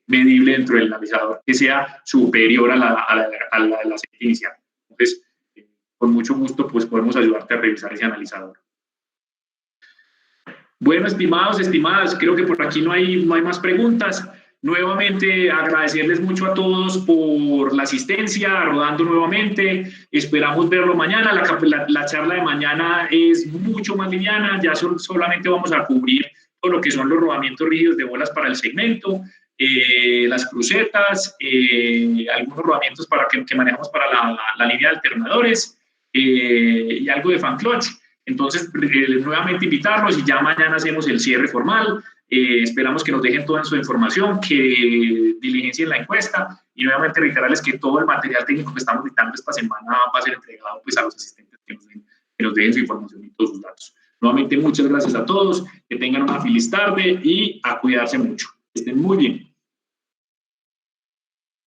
medible dentro del analizador que sea superior a la aceite inicial. Entonces, con mucho gusto, pues podemos ayudarte a revisar ese analizador. Bueno, estimados, estimadas, creo que por aquí no hay más preguntas. Nuevamente agradecerles mucho a todos por la asistencia, rodando nuevamente. Esperamos verlo mañana. La charla de mañana es mucho más liviana. Ya solamente vamos a cubrir todo lo que son los rodamientos rígidos de bolas para el segmento, las crucetas, algunos rodamientos que manejamos para la línea de alternadores y algo de fan clutch. Entonces, nuevamente invitarlos y ya mañana hacemos el cierre formal. Esperamos que nos dejen toda su información, que diligencien la encuesta y nuevamente reiterarles que todo el material técnico que estamos dictando esta semana va a ser entregado pues, a los asistentes que nos dejen su información y todos sus datos. Nuevamente, muchas gracias a todos, que tengan una feliz tarde y a cuidarse mucho. Que estén muy bien.